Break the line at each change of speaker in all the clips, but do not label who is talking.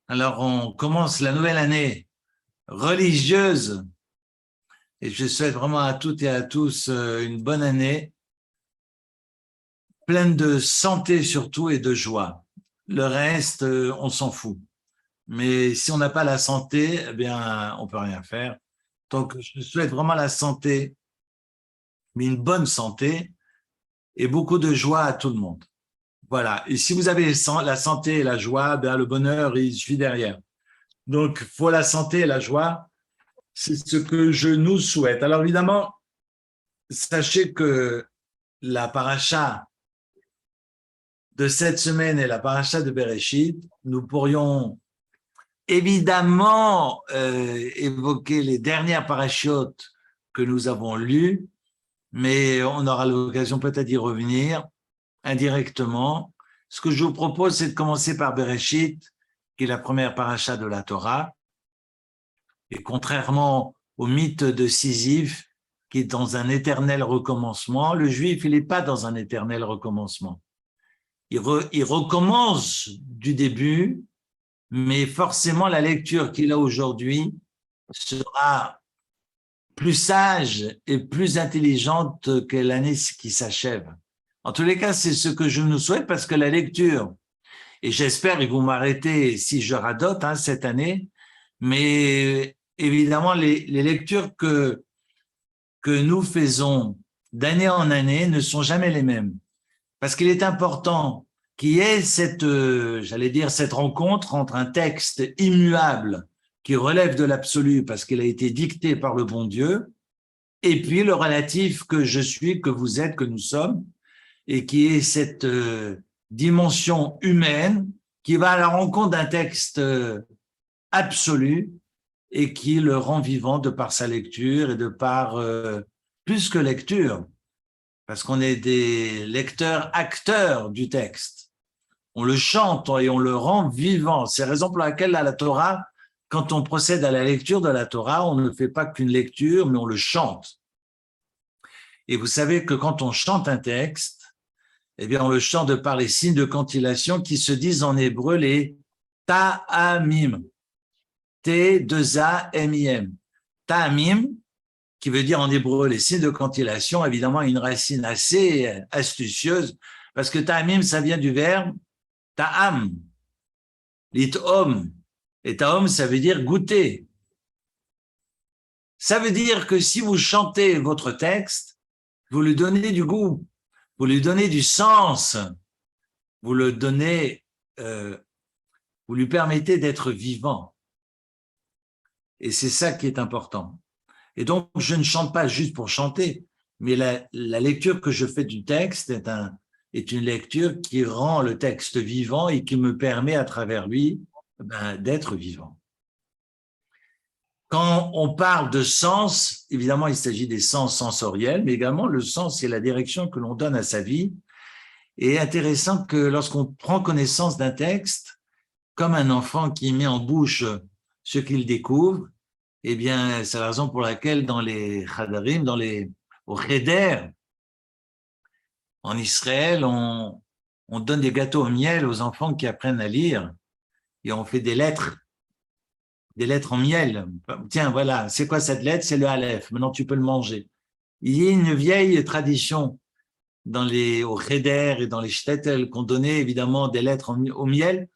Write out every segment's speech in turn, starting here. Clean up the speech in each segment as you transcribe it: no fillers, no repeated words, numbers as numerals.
Alors, on commence la nouvelle année religieuse et je souhaite vraiment à toutes et à tous une bonne année, pleine de santé surtout et de joie. Le reste, on s'en fout. Mais si on n'a pas la santé, eh bien, on peut rien faire. Donc, je souhaite vraiment la santé, mais une bonne santé et beaucoup de joie à tout le monde. Voilà. Et si vous avez la santé et la joie, ben, le bonheur, il suit derrière. Donc, pour la santé et la joie, c'est ce que je nous souhaite. Alors, évidemment, sachez que la paracha de cette semaine et la paracha de Bereshit, nous pourrions évidemment évoquer les dernières parachutes que nous avons lues, mais on aura l'occasion peut-être d'y revenir indirectement. Ce que je vous propose, c'est de commencer par Bereshit, qui est la première paracha de la Torah. Et contrairement au mythe de Sisyphe, qui est dans un éternel recommencement, le juif, il n'est pas dans un éternel recommencement. Il recommence du début, mais forcément la lecture qu'il a aujourd'hui sera plus sage et plus intelligente que l'année qui s'achève. En tous les cas, c'est ce que je nous souhaite parce que la lecture, et j'espère, et vous m'arrêtez si je radote cette année, mais évidemment, les lectures que nous faisons d'année en année ne sont jamais les mêmes. Parce qu'il est important qu'il y ait cette, j'allais dire, cette rencontre entre un texte immuable qui relève de l'absolu parce qu'il a été dicté par le bon Dieu, et puis le relatif que je suis, que vous êtes, que nous sommes, et qui est cette dimension humaine qui va à la rencontre d'un texte absolu et qui le rend vivant de par sa lecture et de par plus que lecture, parce qu'on est des lecteurs acteurs du texte. On le chante et on le rend vivant. C'est la raison pour laquelle à la Torah, quand on procède à la lecture de la Torah, on ne fait pas qu'une lecture, mais on le chante. Et vous savez que quand on chante un texte, eh bien, on le chante de par les signes de cantillation qui se disent en hébreu les ta'amim. T-2-A-M-I-M. Ta'amim, qui veut dire en hébreu les signes de cantillation, évidemment, une racine assez astucieuse, parce que ta'amim, ça vient du verbe ta'am, lit'om. Et ta'om, ça veut dire goûter. Ça veut dire que si vous chantez votre texte, vous lui donnez du goût, vous lui donnez du sens, vous le donnez, vous lui permettez d'être vivant. Et c'est ça qui est important. Et donc, je ne chante pas juste pour chanter, mais la lecture que je fais du texte est une lecture qui rend le texte vivant et qui me permet à travers lui d'être vivant. Quand on parle de sens, évidemment, il s'agit des sens sensoriels, mais également le sens, c'est la direction que l'on donne à sa vie. Et intéressant que lorsqu'on prend connaissance d'un texte, comme un enfant qui met en bouche ce qu'il découvre, eh bien, c'est la raison pour laquelle dans les Chadarim, au Cheder, en Israël, on donne des gâteaux au miel aux enfants qui apprennent à lire et on fait des lettres en miel. Tiens, voilà, c'est quoi cette lettre? C'est le Aleph. Maintenant, tu peux le manger. Il y a une vieille tradition au Cheder et dans les shtetl qu'on donnait évidemment des lettres au miel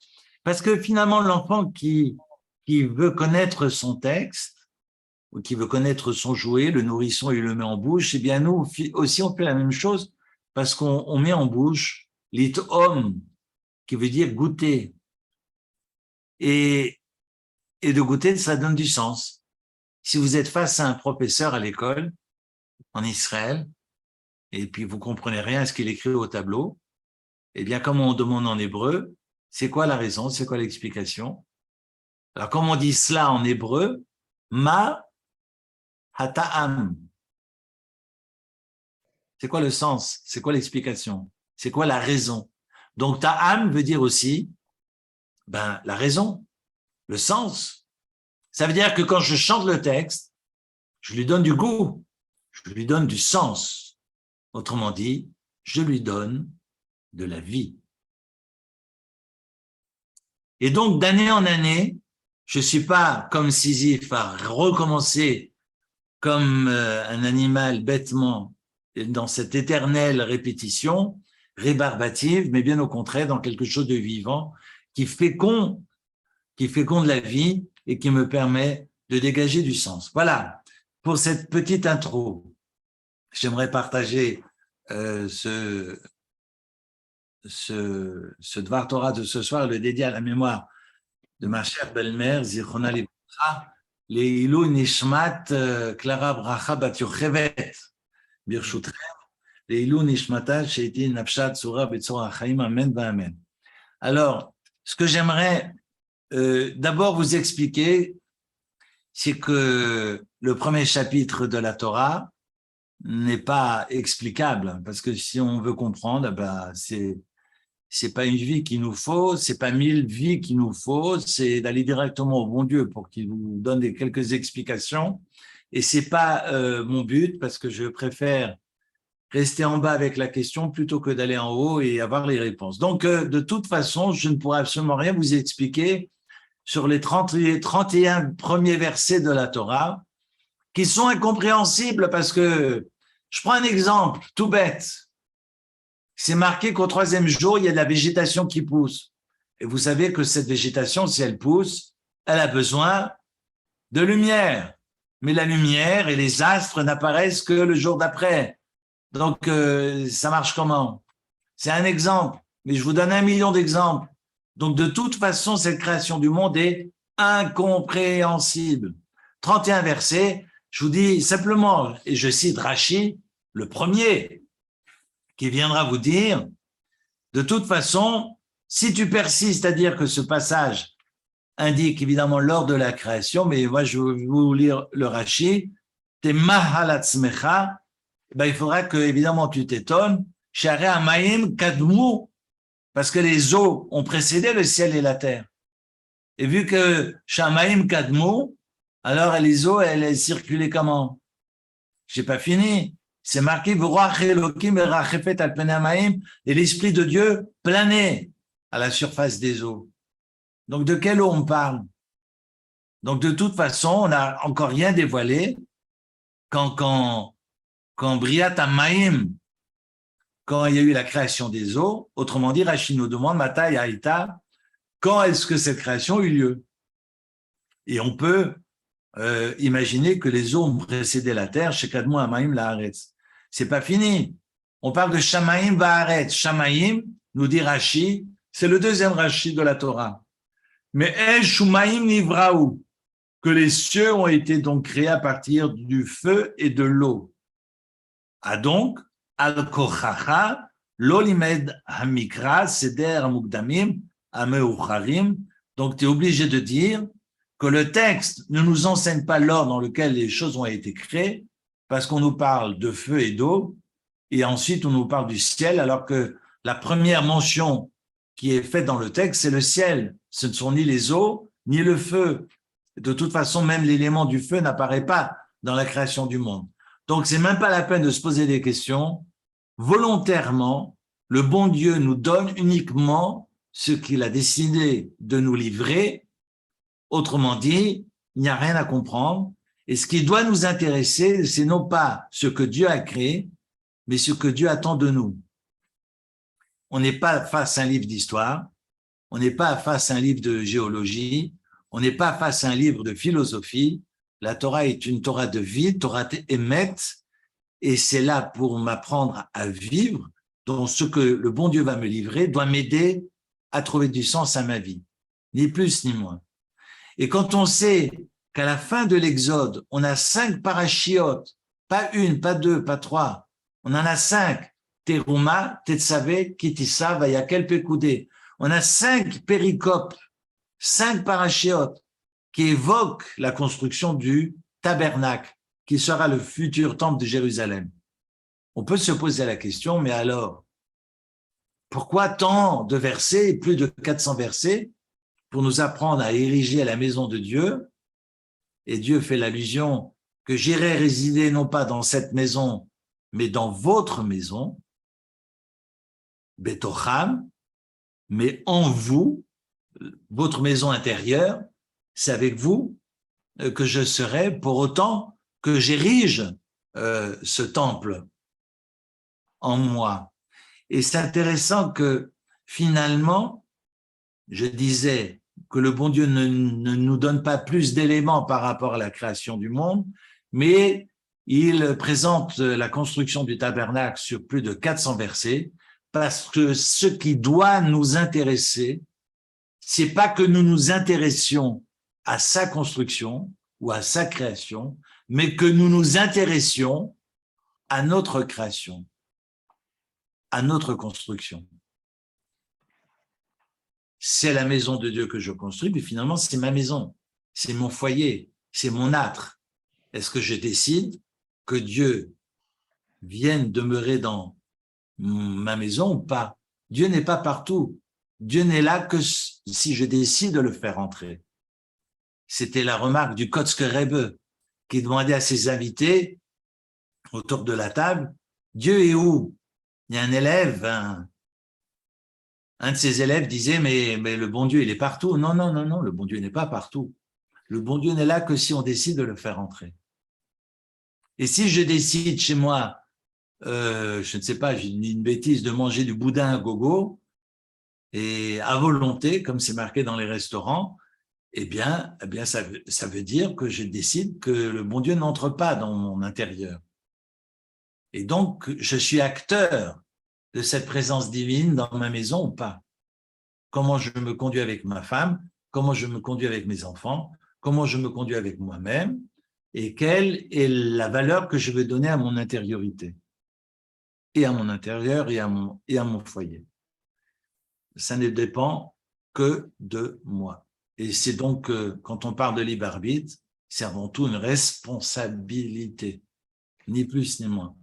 parce que finalement, l'enfant qui veut connaître son texte, ou qui veut connaître son jouet, le nourrisson, il le met en bouche, eh bien nous aussi on fait la même chose parce qu'on met en bouche l'ithom, qui veut dire goûter. Et de goûter, ça donne du sens. Si vous êtes face à un professeur à l'école, en Israël, et puis vous comprenez rien à ce qu'il écrit au tableau, eh bien comme on demande en hébreu, c'est quoi la raison, c'est quoi l'explication? Alors comme on dit cela en hébreu, ma hata'am. C'est quoi le sens? C'est quoi l'explication? C'est quoi la raison? Donc, ta'am veut dire aussi la raison, le sens. Ça veut dire que quand je chante le texte, je lui donne du goût, je lui donne du sens. Autrement dit, je lui donne de la vie. Et donc, d'année en année, je ne suis pas comme Sisyphe à recommencer comme un animal bêtement dans cette éternelle répétition rébarbative, mais bien au contraire dans quelque chose de vivant qui féconde la vie et qui me permet de dégager du sens. Voilà, pour cette petite intro. J'aimerais partager ce Dvar Torah de ce soir, le dédié à la mémoire de ma chère belle-mère, Zichrona Livracha, Leilou Nishmat Clara Bracha Bat Yochevet, Birshutchem, Leilou Nishmata Sheiti Nafshat Surah Betzorah Chaim, Amen, Amen. Alors, ce que j'aimerais d'abord vous expliquer, c'est que le premier chapitre de la Torah n'est pas explicable, parce que si on veut comprendre, ben c'est pas une vie qu'il nous faut, c'est pas 1000 vies qu'il nous faut, c'est d'aller directement au bon Dieu pour qu'il vous donne quelques explications. Et c'est pas mon but, parce que je préfère rester en bas avec la question plutôt que d'aller en haut et avoir les réponses. Donc, de toute façon, je ne pourrai absolument rien vous expliquer sur les 31 premiers versets de la Torah, qui sont incompréhensibles parce que, je prends un exemple tout bête. C'est marqué qu'au 3e jour, il y a de la végétation qui pousse. Et vous savez que cette végétation, si elle pousse, elle a besoin de lumière. Mais la lumière et les astres n'apparaissent que le jour d'après. Donc, ça marche comment? C'est un exemple, mais je vous donne 1 million d'exemples. Donc, de toute façon, cette création du monde est incompréhensible. 31 versets, je vous dis simplement, et je cite Rashi, le premier, qui viendra vous dire, de toute façon, si tu persistes à dire que ce passage indique évidemment l'ordre de la création, mais moi je vais vous lire le Rashi, t'es mahalatzmecha, ben il faudra que évidemment tu t'étonnes, Share Amaim Kadmu, parce que les eaux ont précédé le ciel et la terre. Et vu que Shamaim Kadmu, alors les eaux, elles circulaient comment? J'ai pas fini. C'est marqué, et l'Esprit de Dieu planait à la surface des eaux. Donc, de quelle eau on parle? Donc, de toute façon, on n'a encore rien dévoilé quand Briat Amaim, quand il y a eu la création des eaux, autrement dit, Rachid nous demande, Mata Yaïta, quand est-ce que cette création a eu lieu? Et on peut imaginer que les eaux ont précédé la terre, chez Kadmon Amaim Laaretz. C'est pas fini. On parle de Shamaim Vaaretz. Shamaim, nous dit Rashi, c'est le 2e Rashi de la Torah. Mais El Shumaim Nivraou, que les cieux ont été donc créés à partir du feu et de l'eau. Ah donc, Al-Kochacha, Lolimed Hamikra, Seder Mukdamim, Ameucharim. Donc, tu es obligé de dire que le texte ne nous enseigne pas l'ordre dans lequel les choses ont été créées, parce qu'on nous parle de feu et d'eau, et ensuite on nous parle du ciel, alors que la première mention qui est faite dans le texte, c'est le ciel. Ce ne sont ni les eaux, ni le feu. De toute façon, même l'élément du feu n'apparaît pas dans la création du monde. Donc, c'est même pas la peine de se poser des questions. Volontairement, le bon Dieu nous donne uniquement ce qu'il a décidé de nous livrer. Autrement dit, il n'y a rien à comprendre. Et ce qui doit nous intéresser, c'est non pas ce que Dieu a créé, mais ce que Dieu attend de nous. On n'est pas face à un livre d'histoire, on n'est pas face à un livre de géologie, on n'est pas face à un livre de philosophie. La Torah est une Torah de vie, Torah émet, et c'est là pour m'apprendre à vivre. Donc, ce que le bon Dieu va me livrer doit m'aider à trouver du sens à ma vie, ni plus ni moins. Et quand on sait qu'à la fin de l'Exode, on a 5 parachiotes, pas 1, pas 2, pas 3, on en a 5, Teruma, Tetsavé, Kitissa, Vayakel, Pekoudé. On a 5 péricopes, 5 parachiotes qui évoquent la construction du tabernacle, qui sera le futur temple de Jérusalem. On peut se poser la question, mais alors, pourquoi tant de versets, plus de 400 versets, pour nous apprendre à ériger la maison de Dieu? Et Dieu fait l'allusion que j'irai résider non pas dans cette maison, mais dans votre maison. betocham, mais en vous, votre maison intérieure, c'est avec vous que je serai, pour autant que j'érige ce temple en moi. Et c'est intéressant que finalement, je disais que le bon Dieu ne nous donne pas plus d'éléments par rapport à la création du monde, mais il présente la construction du tabernacle sur plus de 400 versets, parce que ce qui doit nous intéresser, c'est pas que nous nous intéressions à sa construction ou à sa création, mais que nous nous intéressions à notre création, à notre construction. C'est la maison de Dieu que je construis, puis finalement, c'est ma maison, c'est mon foyer, c'est mon âtre. Est-ce que je décide que Dieu vienne demeurer dans ma maison ou pas? Dieu n'est pas partout. Dieu n'est là que si je décide de le faire entrer. C'était la remarque du Kotzker Rebbe qui demandait à ses invités autour de la table, Dieu est où? Il y a un élève, un de ses élèves disait, mais le bon Dieu, il est partout. Non, non, non, non, le bon Dieu n'est pas partout. Le bon Dieu n'est là que si on décide de le faire entrer. Et si je décide chez moi, je ne sais pas, j'ai dit une bêtise, de manger du boudin à gogo, et à volonté, comme c'est marqué dans les restaurants, eh bien ça veut dire que je décide que le bon Dieu n'entre pas dans mon intérieur. Et donc, je suis acteur de cette présence divine dans ma maison ou pas. Comment je me conduis avec ma femme, comment je me conduis avec mes enfants, comment je me conduis avec moi-même, et quelle est la valeur que je vais donner à mon intériorité, et à mon intérieur, et à mon foyer. Ça ne dépend que de moi. Et c'est donc, quand on parle de libre arbitre, c'est avant tout une responsabilité, ni plus ni moins.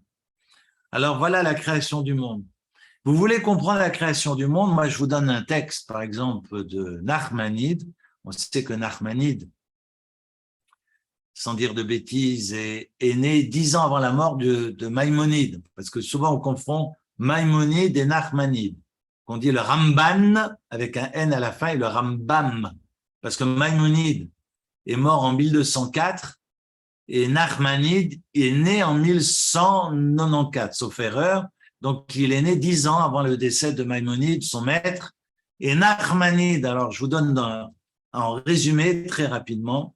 Alors voilà la création du monde. Vous voulez comprendre la création du monde? Moi, je vous donne un texte, par exemple, de Nachmanide. On sait que Nachmanide, sans dire de bêtises, est né 10 ans avant la mort de Maïmonide, parce que souvent on confond Maïmonide et Nachmanide. On dit le Ramban avec un N à la fin et le Rambam, parce que Maïmonide est mort en 1204 et Nachmanide est né en 1194, sauf erreur. Donc, il est né 10 ans avant le décès de Maïmonide, son maître. Et Nachmanide, alors je vous donne en résumé très rapidement.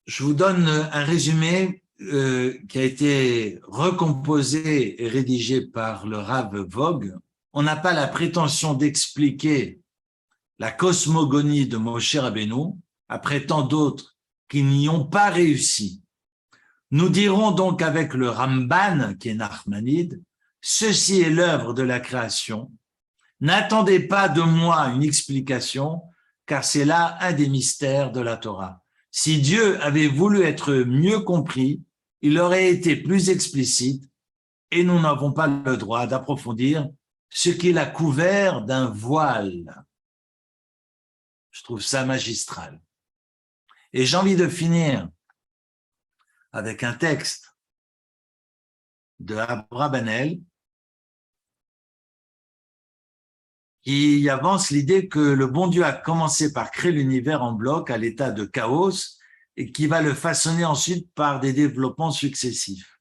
Je vous donne un résumé qui a été recomposé et rédigé par le Rav Vogue. On n'a pas la prétention d'expliquer la cosmogonie de Moshe Rabbeinu, après tant d'autres qui n'y ont pas réussi. Nous dirons donc avec le Ramban, qui est Nachmanide, ceci est l'œuvre de la création. N'attendez pas de moi une explication, car c'est là un des mystères de la Torah. Si Dieu avait voulu être mieux compris, il aurait été plus explicite et nous n'avons pas le droit d'approfondir ce qu'il a couvert d'un voile. Je trouve ça magistral. Et j'ai envie de finir avec un texte de Abrabanel qui avance l'idée que le bon Dieu a commencé par créer l'univers en bloc à l'état de chaos et qui va le façonner ensuite par des développements successifs,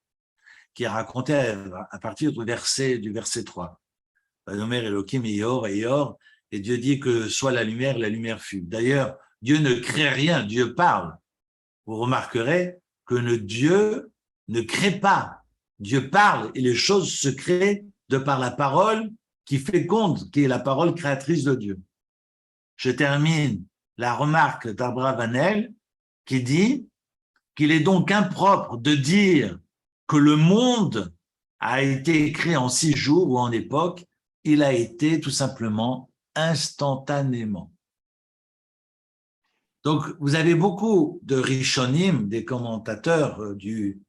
qui est raconté à partir du verset 3. Vayomer Elohim et Dieu dit que soit la lumière fut. D'ailleurs, Dieu ne crée rien, Dieu parle. Vous remarquerez que Dieu ne crée pas. Dieu parle et les choses se créent de par la parole qui féconde, qui est la parole créatrice de Dieu. Je termine la remarque d'Abravanel qui dit qu'il est donc impropre de dire que le monde a été créé en 6 jours ou en époque, il a été tout simplement instantanément. Donc, vous avez beaucoup de Rishonim, des commentateurs du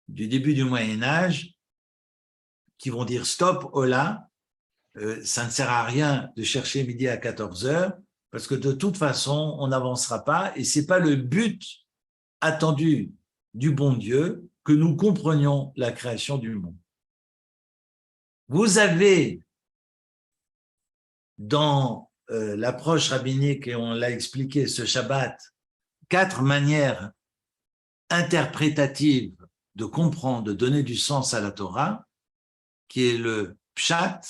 début du Moyen-Âge, qui vont dire stop, hola, ça ne sert à rien de chercher midi à 14 heures, parce que de toute façon, on n'avancera pas et ce n'est pas le but attendu du bon Dieu que nous comprenions la création du monde. Vous avez dans l'approche rabbinique, et on l'a expliqué ce Shabbat, 4 manières interprétatives de comprendre, de donner du sens à la Torah, qui est le pshat,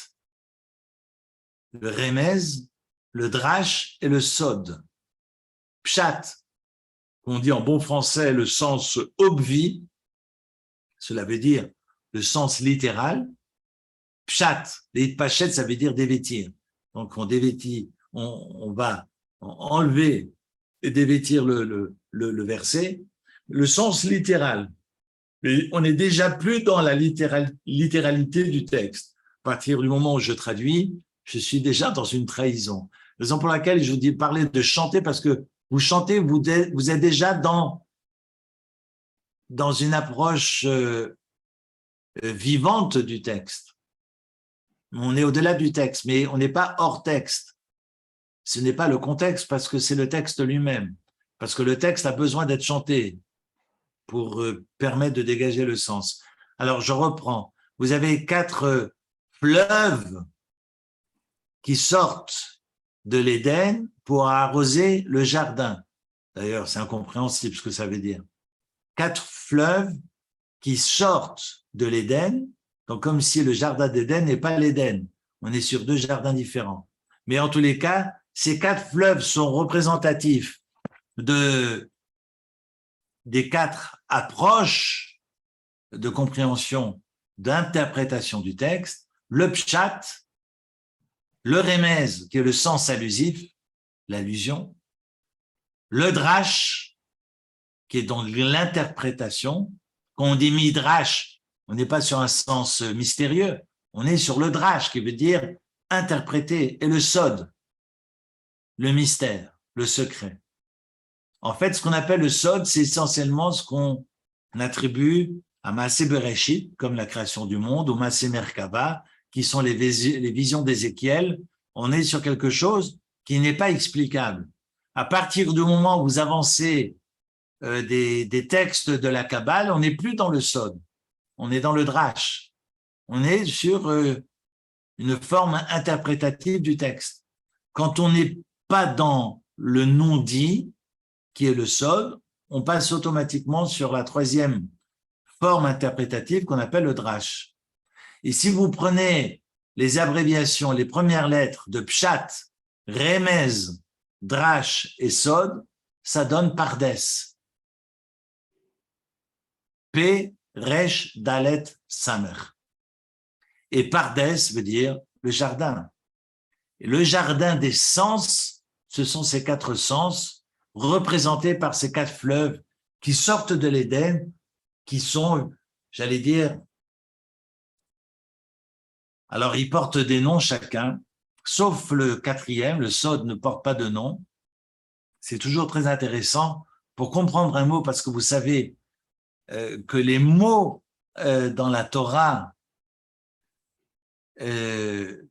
le remez, le drash et le sod. Pshat, on dit en bon français le sens obvi, cela veut dire le sens littéral. Pshat, les pachet, ça veut dire dévêtir. Donc on dévêtit, on va enlever et dévêtir le verset. Le sens littéral, mais on n'est déjà plus dans la littéralité du texte. À partir du moment où je traduis, je suis déjà dans une trahison. Raison pour laquelle je vous dis parler de chanter, parce que vous chantez, vous êtes déjà dans une approche vivante du texte. On est au-delà du texte, mais on n'est pas hors texte. Ce n'est pas le contexte, parce que c'est le texte lui-même. Parce que le texte a besoin d'être chanté pour permettre de dégager le sens. Alors, je reprends. Vous avez 4 fleuves qui sortent de l'Éden pour arroser le jardin. D'ailleurs, c'est incompréhensible ce que ça veut dire. 4 fleuves qui sortent de l'Éden, donc comme si le jardin d'Éden n'est pas l'Éden. On est sur 2 jardins différents. Mais en tous les cas, ces 4 fleuves sont représentatifs des 4 approches de compréhension, d'interprétation du texte, le pshat, le remez, qui est le sens allusif, l'allusion, le drash, qui est donc l'interprétation. Quand on dit midrash, on n'est pas sur un sens mystérieux, on est sur le drash, qui veut dire interpréter, et le sod, le mystère, le secret. En fait, ce qu'on appelle le sod, c'est essentiellement ce qu'on attribue à Maaseh Bereshit, comme la création du monde, ou Maaseh Merkava, qui sont les visions d'Ézéchiel. On est sur quelque chose qui n'est pas explicable. À partir du moment où vous avancez des textes de la Kabbale, on n'est plus dans le sod, on est dans le drash. On est sur une forme interprétative du texte. Quand on n'est pas dans le non-dit, qui est le sod, on passe automatiquement sur la 3e forme interprétative qu'on appelle le drash. Et si vous prenez les abréviations, les premières lettres de pshat, remez, drash et sod, ça donne pardes. P, resh, dalet, samer. Et pardes veut dire le jardin. Et le jardin des sens, ce sont ces 4 sens représentés par ces 4 fleuves qui sortent de l'Éden, qui sont, j'allais dire, alors ils portent des noms chacun, sauf le 4e, le sod ne porte pas de nom. C'est toujours très intéressant pour comprendre un mot, parce que vous savez que les mots dans la Torah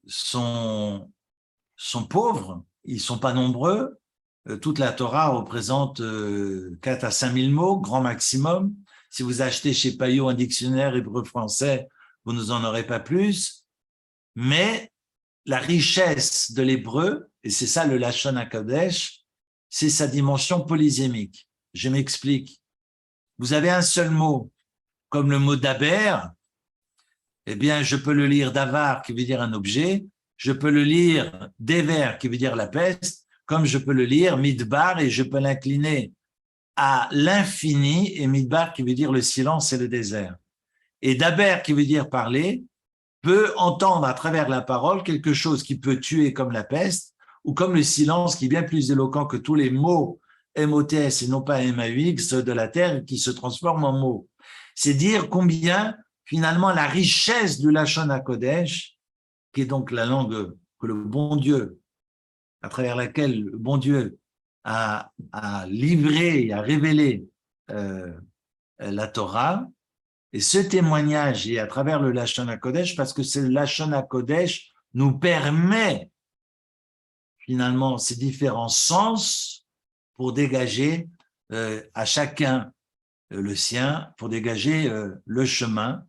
sont pauvres, ils ne sont pas nombreux. Toute la Torah représente 4 à 5 000 mots, grand maximum. Si vous achetez chez Payot un dictionnaire hébreu-français, vous n'en aurez pas plus. Mais la richesse de l'hébreu, et c'est ça le Lashon HaKodesh, c'est sa dimension polysémique. Je m'explique. Vous avez un seul mot, comme le mot daber, eh bien, je peux le lire davar, qui veut dire un objet, je peux le lire dever, qui veut dire la peste, comme je peux le lire midbar, et je peux l'incliner à l'infini, et midbar, qui veut dire le silence et le désert. Et daber, qui veut dire parler, peut entendre à travers la parole quelque chose qui peut tuer comme la peste, ou comme le silence, qui est bien plus éloquent que tous les mots MOTS et non pas MAUX de la terre, qui se transforment en mots. C'est dire combien, finalement, la richesse du Lashon HaKodesh, qui est donc la langue que le bon Dieu, à travers laquelle le bon Dieu a livré et a révélé la Torah, et ce témoignage est à travers le Lashon HaKodesh, parce que c'est le Lashon HaKodesh nous permet finalement ces différents sens pour dégager à chacun le sien, pour dégager le chemin.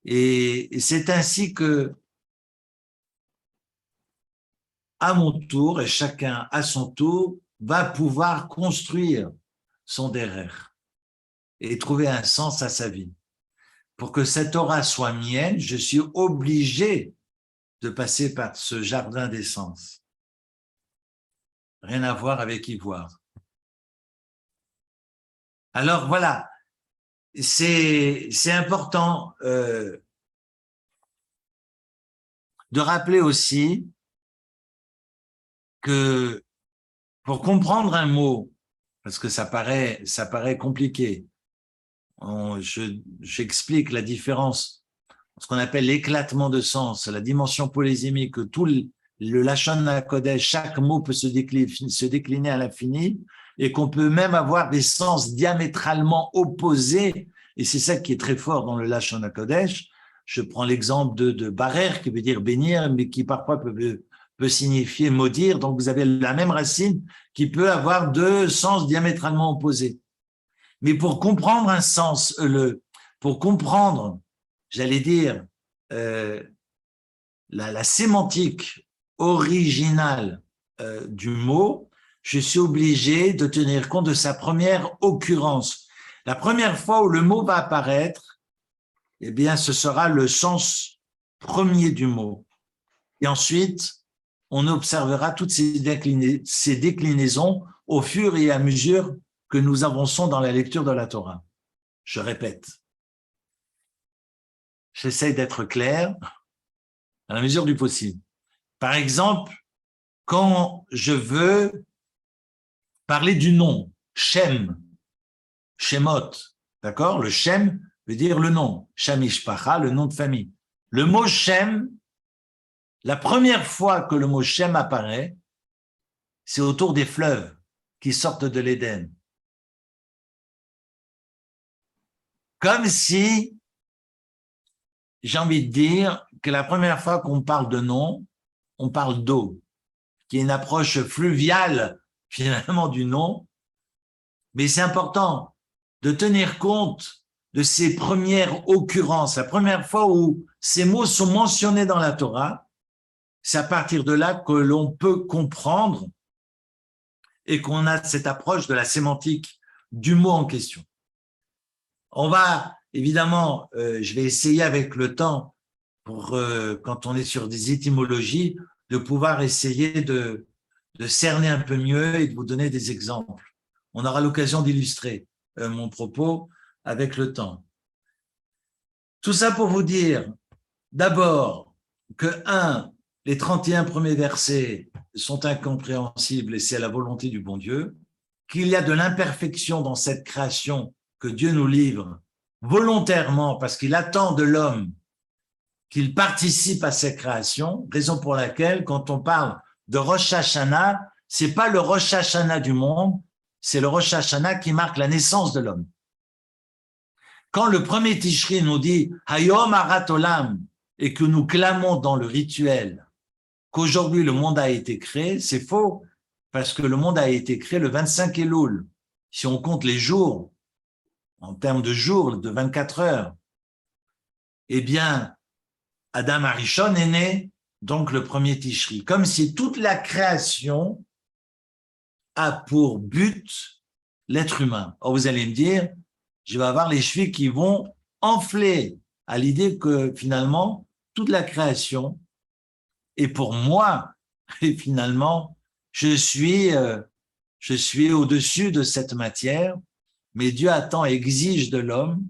Et c'est ainsi que, à mon tour, et chacun à son tour, va pouvoir construire son derrière et trouver un sens à sa vie. Pour que cette aura soit mienne, je suis obligé de passer par ce jardin d'essence. Rien à voir avec ivoire. Alors voilà, c'est important de rappeler aussi que pour comprendre un mot, parce que ça paraît compliqué, j'explique la différence, ce qu'on appelle l'éclatement de sens, la dimension polysémique, que tout le Lachon HaKodesh, chaque mot peut se décliner à l'infini, et qu'on peut même avoir des sens diamétralement opposés, et c'est ça qui est très fort dans le Lachon HaKodesh. Je prends l'exemple de barer, qui veut dire bénir, mais qui parfois peut signifier maudire, donc vous avez la même racine qui peut avoir deux sens diamétralement opposés. Mais pour comprendre un sens, pour comprendre, j'allais dire, la sémantique originale du mot, je suis obligé de tenir compte de sa première occurrence. La première fois où le mot va apparaître, eh bien, ce sera le sens premier du mot. Et ensuite, on observera toutes ces déclinaisons au fur et à mesure que nous avançons dans la lecture de la Torah. Je répète. J'essaie d'être clair à la mesure du possible. Par exemple, quand je veux parler du nom, Shem, Shemot, d'accord? Le Shem veut dire le nom, Shem Ishpacha, le nom de famille. Le mot Shem, la première fois que le mot Shem apparaît, c'est autour des fleuves qui sortent de l'Éden. Comme si, j'ai envie de dire, que la première fois qu'on parle de nom, on parle d'eau, qui est une approche fluviale, finalement, du nom. Mais c'est important de tenir compte de ces premières occurrences. La première fois où ces mots sont mentionnés dans la Torah, c'est à partir de là que l'on peut comprendre et qu'on a cette approche de la sémantique du mot en question. On va, évidemment, je vais essayer avec le temps, pour quand on est sur des étymologies, de pouvoir essayer de cerner un peu mieux et de vous donner des exemples. On aura l'occasion d'illustrer mon propos avec le temps. Tout ça pour vous dire, d'abord, que les 31 premiers versets sont incompréhensibles et c'est la volonté du bon Dieu, qu'il y a de l'imperfection dans cette création que Dieu nous livre volontairement parce qu'il attend de l'homme qu'il participe à cette création, raison pour laquelle, quand on parle de Rosh Hashanah, c'est pas le Rosh Hashanah du monde, c'est le Rosh Hashanah qui marque la naissance de l'homme. Quand le premier Tishri nous dit Hayom Harat Olam et que nous clamons dans le rituel qu'aujourd'hui le monde a été créé, c'est faux, parce que le monde a été créé le 25 Elul. Si on compte les jours, en termes de jours, de 24 heures, eh bien, Adam Arishon est né, donc le premier Tishri. Comme si toute la création a pour but l'être humain. Or, vous allez me dire, je vais avoir les chevilles qui vont enfler à l'idée que finalement, toute la création est pour moi. Et finalement, je suis au-dessus de cette matière, mais Dieu attend et exige de l'homme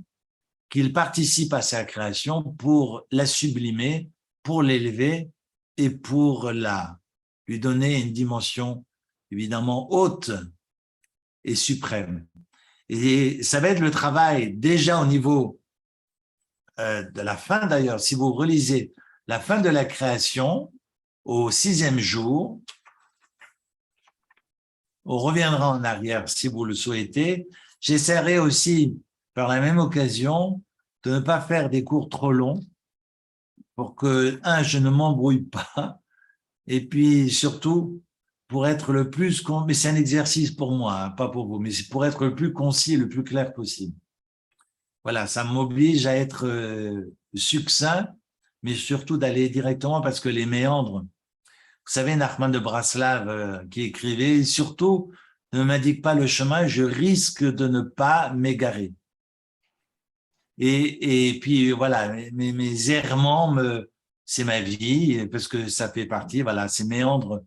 qu'il participe à sa création pour la sublimer, pour l'élever et pour lui donner une dimension évidemment haute et suprême. Et ça va être le travail déjà au niveau de la fin d'ailleurs. Si vous relisez la fin de la création au 6e jour, on reviendra en arrière si vous le souhaitez. J'essaierai aussi, par la même occasion, de ne pas faire des cours trop longs pour que, je ne m'embrouille pas, et puis surtout, pour être le plus, mais c'est un exercice pour moi, hein, pas pour vous, mais c'est pour être le plus concis et le plus clair possible. Voilà, ça m'oblige à être succinct, mais surtout d'aller directement parce que les méandres, vous savez, Nachman de Braslav qui écrivait, surtout, ne m'indique pas le chemin, je risque de ne pas m'égarer. Et puis voilà, mes errements, c'est ma vie, parce que ça fait partie, voilà, ces méandres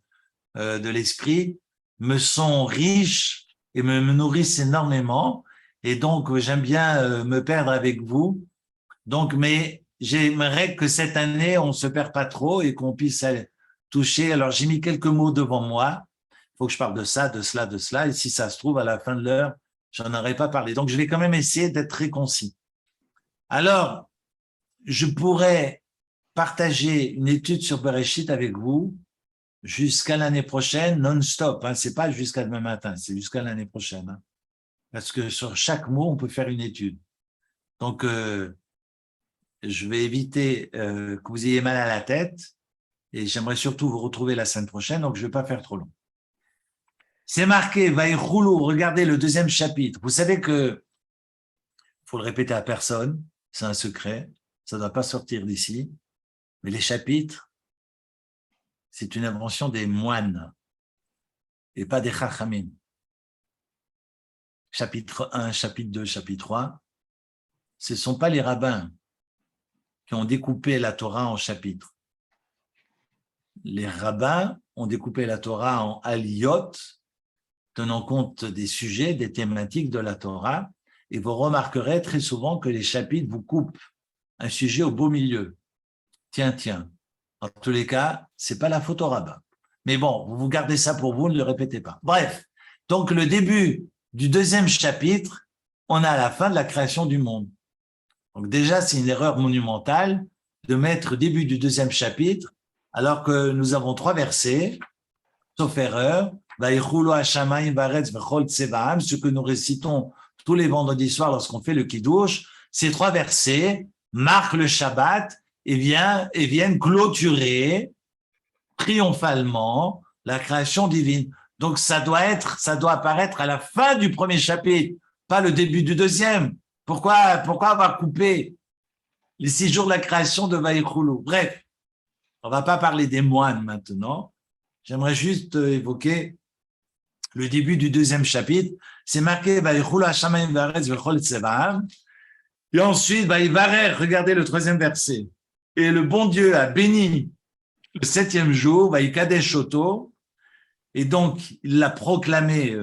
de l'esprit me sont riches et me nourrissent énormément. Et donc, j'aime bien me perdre avec vous. Donc, mais j'aimerais que cette année, on se perd pas trop et qu'on puisse toucher. Alors, j'ai mis quelques mots devant moi. Il faut que je parle de ça, de cela, de cela. Et si ça se trouve, à la fin de l'heure, j'en aurais pas parlé. Donc, je vais quand même essayer d'être très concis. Alors, je pourrais partager une étude sur Bereshit avec vous jusqu'à l'année prochaine, non-stop. Hein. C'est pas jusqu'à demain matin, c'est jusqu'à l'année prochaine. Hein. Parce que sur chaque mot, on peut faire une étude. Donc, je vais éviter que vous ayez mal à la tête et j'aimerais surtout vous retrouver la semaine prochaine, donc je ne vais pas faire trop long. C'est marqué, Vaïchoulou, regardez le deuxième chapitre. Vous savez que, faut le répéter à personne, c'est un secret, ça ne doit pas sortir d'ici, mais les chapitres, c'est une invention des moines et pas des chachamim. Chapitre 1, chapitre 2, chapitre 3, ce ne sont pas les rabbins qui ont découpé la Torah en chapitres. Les rabbins ont découpé la Torah en aliyot, tenant compte des sujets, des thématiques de la Torah, et vous remarquerez très souvent que les chapitres vous coupent un sujet au beau milieu. Tiens. En tous les cas, c'est pas la faute au rabbin. Mais bon, vous gardez ça pour vous, ne le répétez pas. Bref, donc le début du deuxième chapitre, on a la fin de la création du monde. Donc déjà, c'est une erreur monumentale de mettre début du deuxième chapitre, alors que nous avons 3 versets, sauf erreur, ce que nous récitons tous les vendredis soirs lorsqu'on fait le Kiddush. Ces 3 versets marquent le Shabbat et viennent clôturer triomphalement la création divine. Donc ça doit apparaître à la fin du premier chapitre, pas le début du deuxième. Pourquoi on va couper les 6 jours de la création de Vaïchoulou? Bref, on va pas parler des moines maintenant. J'aimerais juste évoquer le début du deuxième chapitre. C'est marqué Vaïchoulou Hashamayim Varetz Vechol Tsevaam. Et ensuite, Vaïvarer, regardez le 3e verset. Et le bon Dieu a béni le 7e jour, Vaïkadesh Oto, et donc il l'a proclamé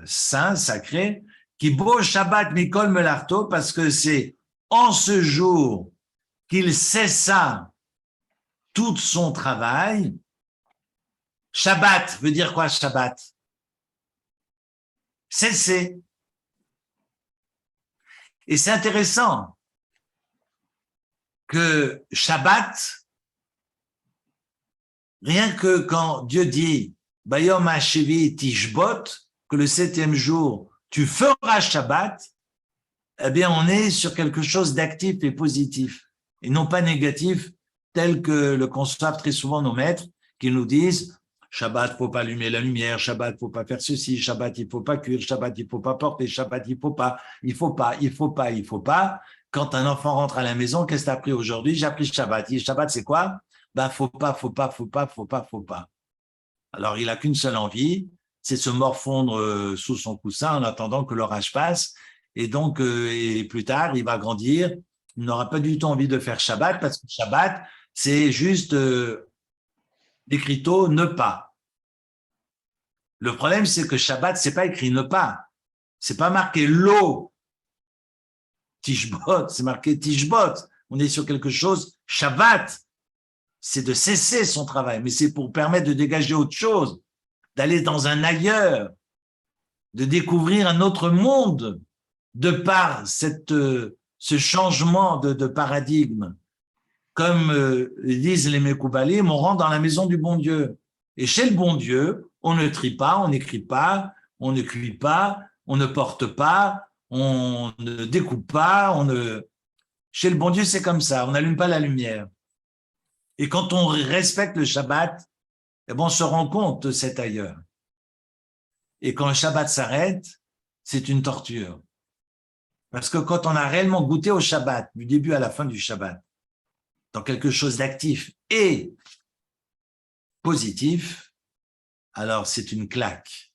saint, sacré, qui beau Shabbat Mikol Melarto, parce que c'est en ce jour qu'il cessa tout son travail. Shabbat veut dire quoi, Shabbat? Cesser. Et c'est intéressant que Shabbat, rien que quand Dieu dit Bayom Hashevi Tishbot, que le 7e jour, tu feras Shabbat, eh bien, on est sur quelque chose d'actif et positif, et non pas négatif, tel que le conçoivent très souvent nos maîtres, qui nous disent Shabbat, faut pas allumer la lumière, Shabbat, faut pas faire ceci, Shabbat, il faut pas cuire, Shabbat, il faut pas porter, Shabbat, il faut pas. Quand un enfant rentre à la maison, qu'est-ce que tu as appris aujourd'hui? J'ai appris Shabbat. Et Shabbat, c'est quoi? Ben, faut pas. Alors, il a qu'une seule envie, c'est se morfondre sous son coussin en attendant que l'orage passe. Et donc, et plus tard, il va grandir. Il n'aura pas du tout envie de faire Shabbat parce que Shabbat, c'est juste écrito ne pas. Le problème, c'est que Shabbat, c'est pas écrit ne pas. C'est pas marqué lo tishbot, c'est marqué tishbot. On est sur quelque chose. Shabbat, c'est de cesser son travail, mais c'est pour permettre de dégager autre chose, d'aller dans un ailleurs, de découvrir un autre monde de par ce changement de paradigme. Comme disent les Mekoubalim, on rentre dans la maison du bon Dieu. Et chez le bon Dieu, on ne trie pas, on n'écrit pas, on ne cuit pas, on ne porte pas, on ne découpe pas, Chez le bon Dieu, c'est comme ça, on n'allume pas la lumière. Et quand on respecte le Shabbat, eh ben, on se rend compte de cet ailleurs. Et quand le Shabbat s'arrête, c'est une torture. Parce que quand on a réellement goûté au Shabbat, du début à la fin du Shabbat, dans quelque chose d'actif et positif, alors c'est une claque.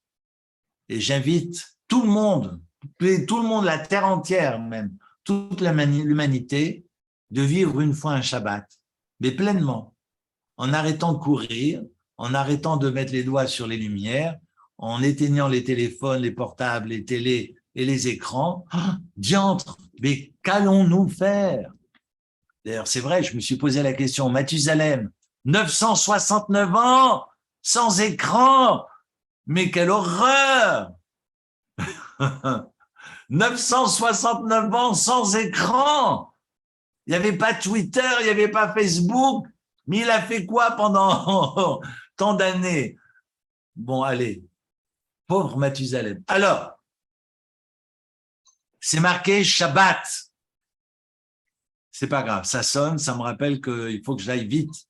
Et j'invite tout le monde, la terre entière même, toute l'humanité, de vivre une fois un Shabbat, mais pleinement, en arrêtant de courir, en arrêtant de mettre les doigts sur les lumières, en éteignant les téléphones, les portables, les télés et les écrans. Ah, diantre, mais qu'allons-nous faire? D'ailleurs, c'est vrai, je me suis posé la question, Mathusalem, 969 ans, sans écran, mais quelle horreur! 969 ans sans écran! Il n'y avait pas Twitter, il n'y avait pas Facebook, mais il a fait quoi pendant tant d'années? Bon, allez, pauvre Mathusalem. Alors, c'est marqué Shabbat. C'est pas grave, ça sonne, ça me rappelle qu'il faut que j'aille vite.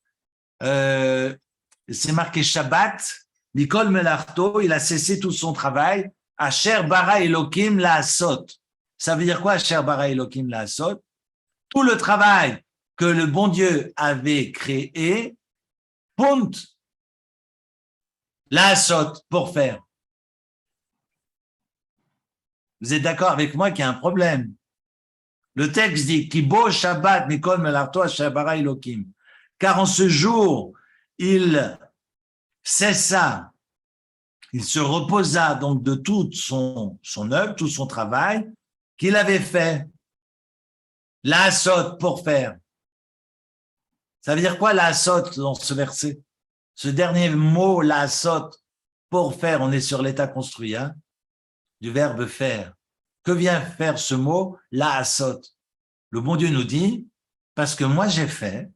C'est marqué Shabbat, Nicole Melarto, il a cessé tout son travail. Asher bara Elokim la asot. Ça veut dire quoi, Asher bara Elokim la asot? Tout le travail que le bon Dieu avait créé, punt, la asot, pour faire. Vous êtes d'accord avec moi qu'il y a un problème? Le texte dit Kibo Shabbat Mikol Melarto Asher bara Elokim. Car en ce jour, il cessa, il se reposa donc de toute son œuvre, tout son travail qu'il avait fait. La asot pour faire. Ça veut dire quoi la asot dans ce verset? Ce dernier mot, la asot, pour faire, on est sur l'état construit, hein, du verbe faire. Que vient faire ce mot, la asot? Le bon Dieu nous dit, parce que moi j'ai fait,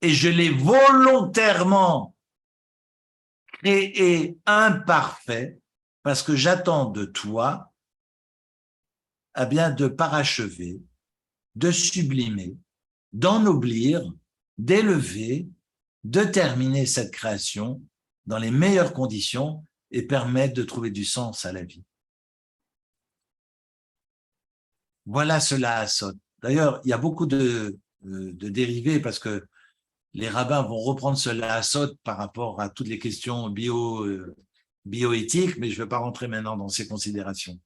et je l'ai volontairement créé imparfait, parce que j'attends de toi, eh bien, de parachever, de sublimer, d'ennoblir, d'élever, de terminer cette création dans les meilleures conditions et permettre de trouver du sens à la vie. Voilà cela à Sod. D'ailleurs, il y a beaucoup de dérivés parce que les rabbins vont reprendre cela à Sod par rapport à toutes les questions bioéthiques, mais je ne vais pas rentrer maintenant dans ces considérations.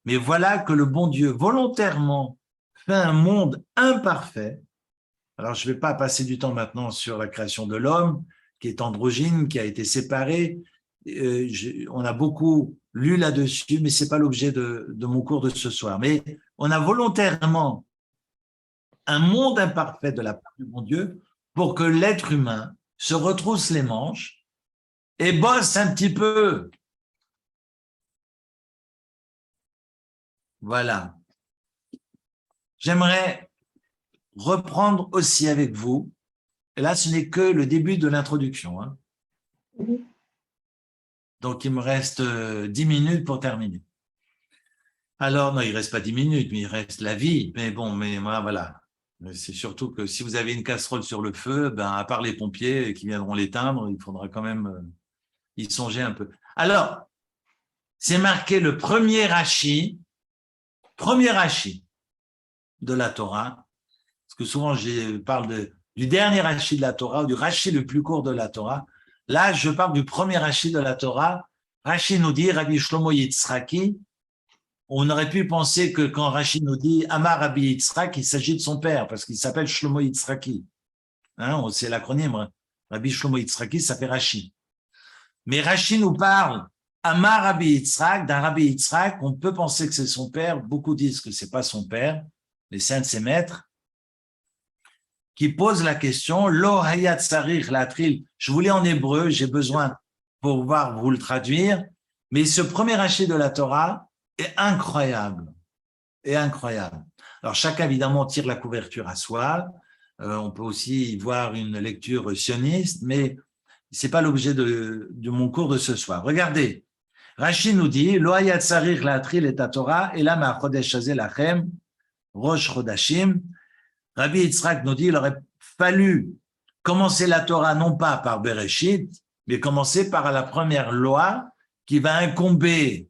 Mais voilà que le bon Dieu volontairement fait un monde imparfait. Alors, je ne vais pas passer du temps maintenant sur la création de l'homme, qui est androgyne, qui a été séparé. On a beaucoup lu là-dessus, mais ce n'est pas l'objet de mon cours de ce soir. Mais on a volontairement un monde imparfait de la part du bon Dieu pour que l'être humain se retrousse les manches et bosse un petit peu. Voilà. J'aimerais reprendre aussi avec vous, et là ce n'est que le début de l'introduction, hein. Donc il me reste 10 minutes pour terminer. Alors non, il ne reste pas 10 minutes, mais il reste la vie, mais bon, mais voilà. C'est surtout que si vous avez une casserole sur le feu, ben, à part les pompiers qui viendront l'éteindre, il faudra quand même y songer un peu. Alors, c'est marqué le premier Rashi de la Torah, parce que souvent je parle du dernier Rashi de la Torah, ou du Rashi le plus court de la Torah. Là, je parle du premier Rashi de la Torah. Rashi nous dit, Rabbi Shlomo Yitzhaki, on aurait pu penser que quand Rashi nous dit Amar Rabbi Yitzhak, il s'agit de son père, parce qu'il s'appelle Shlomo Yitzhaki. Hein, c'est l'acronyme. Rabbi Shlomo Yitzhaki, ça fait Rashi. Mais Rashi nous parle Amar Rabbi Yitzhak, d'un Rabbi Yitzhak, on peut penser que c'est son père, beaucoup disent que c'est pas son père, les saints de ses maîtres, qui pose la question, Lo hayat sarich latril, je vous lis en hébreu, j'ai besoin pour pouvoir vous le traduire, mais ce premier Rashi de la Torah est incroyable, Alors chacun évidemment tire la couverture à soi, on peut aussi y voir une lecture sioniste, mais c'est pas l'objet de mon cours de ce soir. Regardez, Rashi nous dit, Lo hayat sarich latril et Torah, et là ma chodesh hazeh lachem, rosh chodashim. Rabbi Yitzhak nous dit, il aurait fallu commencer la Torah non pas par Bereshit, mais commencer par la première loi qui va incomber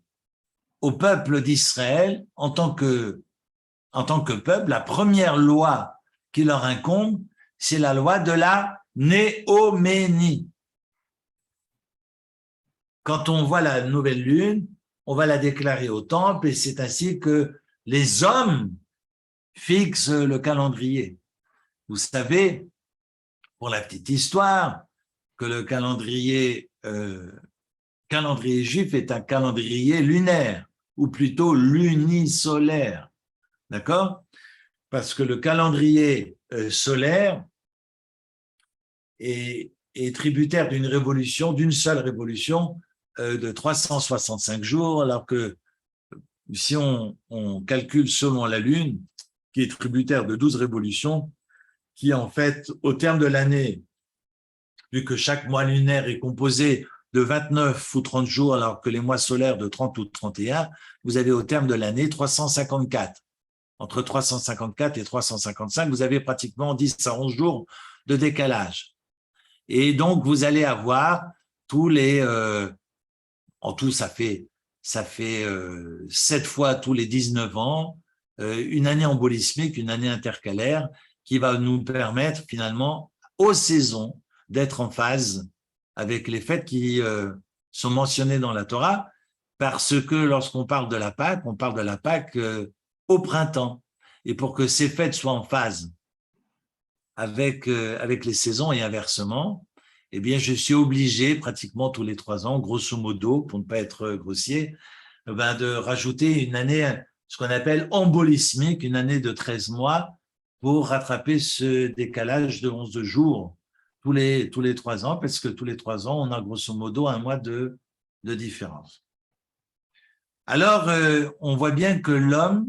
au peuple d'Israël en tant que peuple. La première loi qui leur incombe, c'est la loi de la néoménie. Quand on voit la nouvelle lune, on va la déclarer au temple et c'est ainsi que les hommes fixent le calendrier. Vous savez, pour la petite histoire, que le calendrier juif est un calendrier lunaire, ou plutôt lunisolaire, d'accord? Parce que le calendrier solaire est tributaire d'une révolution, d'une seule révolution de 365 jours, alors que si on calcule selon la Lune, qui est tributaire de 12 révolutions, qui en fait, au terme de l'année, vu que chaque mois lunaire est composé de 29 ou 30 jours, alors que les mois solaires de 30 ou 31, vous avez au terme de l'année 354. Entre 354 et 355, vous avez pratiquement 10 à 11 jours de décalage. Et donc, vous allez avoir tous les… en tout, ça fait 7 fois tous les 19 ans, une année embolismique, une année intercalaire, qui va nous permettre finalement, aux saisons, d'être en phase avec les fêtes qui sont mentionnées dans la Torah, parce que lorsqu'on parle de la Pâque, on parle de la Pâque au printemps. Et pour que ces fêtes soient en phase avec les saisons et inversement, eh bien, je suis obligé pratiquement tous les 3 ans, grosso modo, pour ne pas être grossier, de rajouter une année, ce qu'on appelle embolismique, une année de 13 mois, pour rattraper ce décalage de 11 jours tous les 3 ans, parce que tous les 3 ans, on a grosso modo un mois de différence. Alors, on voit bien que l'homme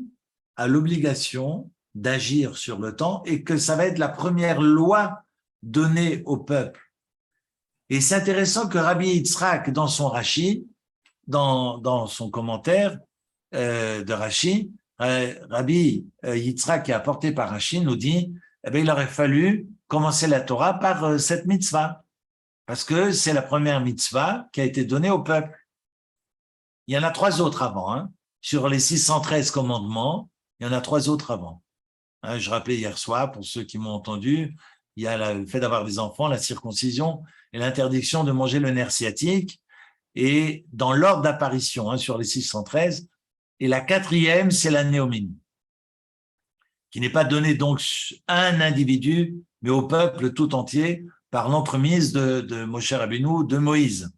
a l'obligation d'agir sur le temps et que ça va être la première loi donnée au peuple. Et c'est intéressant que Rabbi Yitzhak, dans son Rashi, dans son commentaire de Rashi, Rabbi Yitzhak, qui est apporté par Rashi, nous dit il aurait fallu commencer la Torah par cette mitzvah, parce que c'est la première mitzvah qui a été donnée au peuple. Il y en a 3 autres avant. Hein. Sur les 613 commandements, il y en a 3 autres avant. Hein, je rappelais hier soir, pour ceux qui m'ont entendu, il y a le fait d'avoir des enfants, la circoncision et l'interdiction de manger le nerf sciatique. Et dans l'ordre d'apparition, hein, sur les 613, et la 4e, c'est la néoménie, qui n'est pas donnée donc à un individu, mais au peuple tout entier, par l'entremise de Moshe Rabbeinu, de Moïse.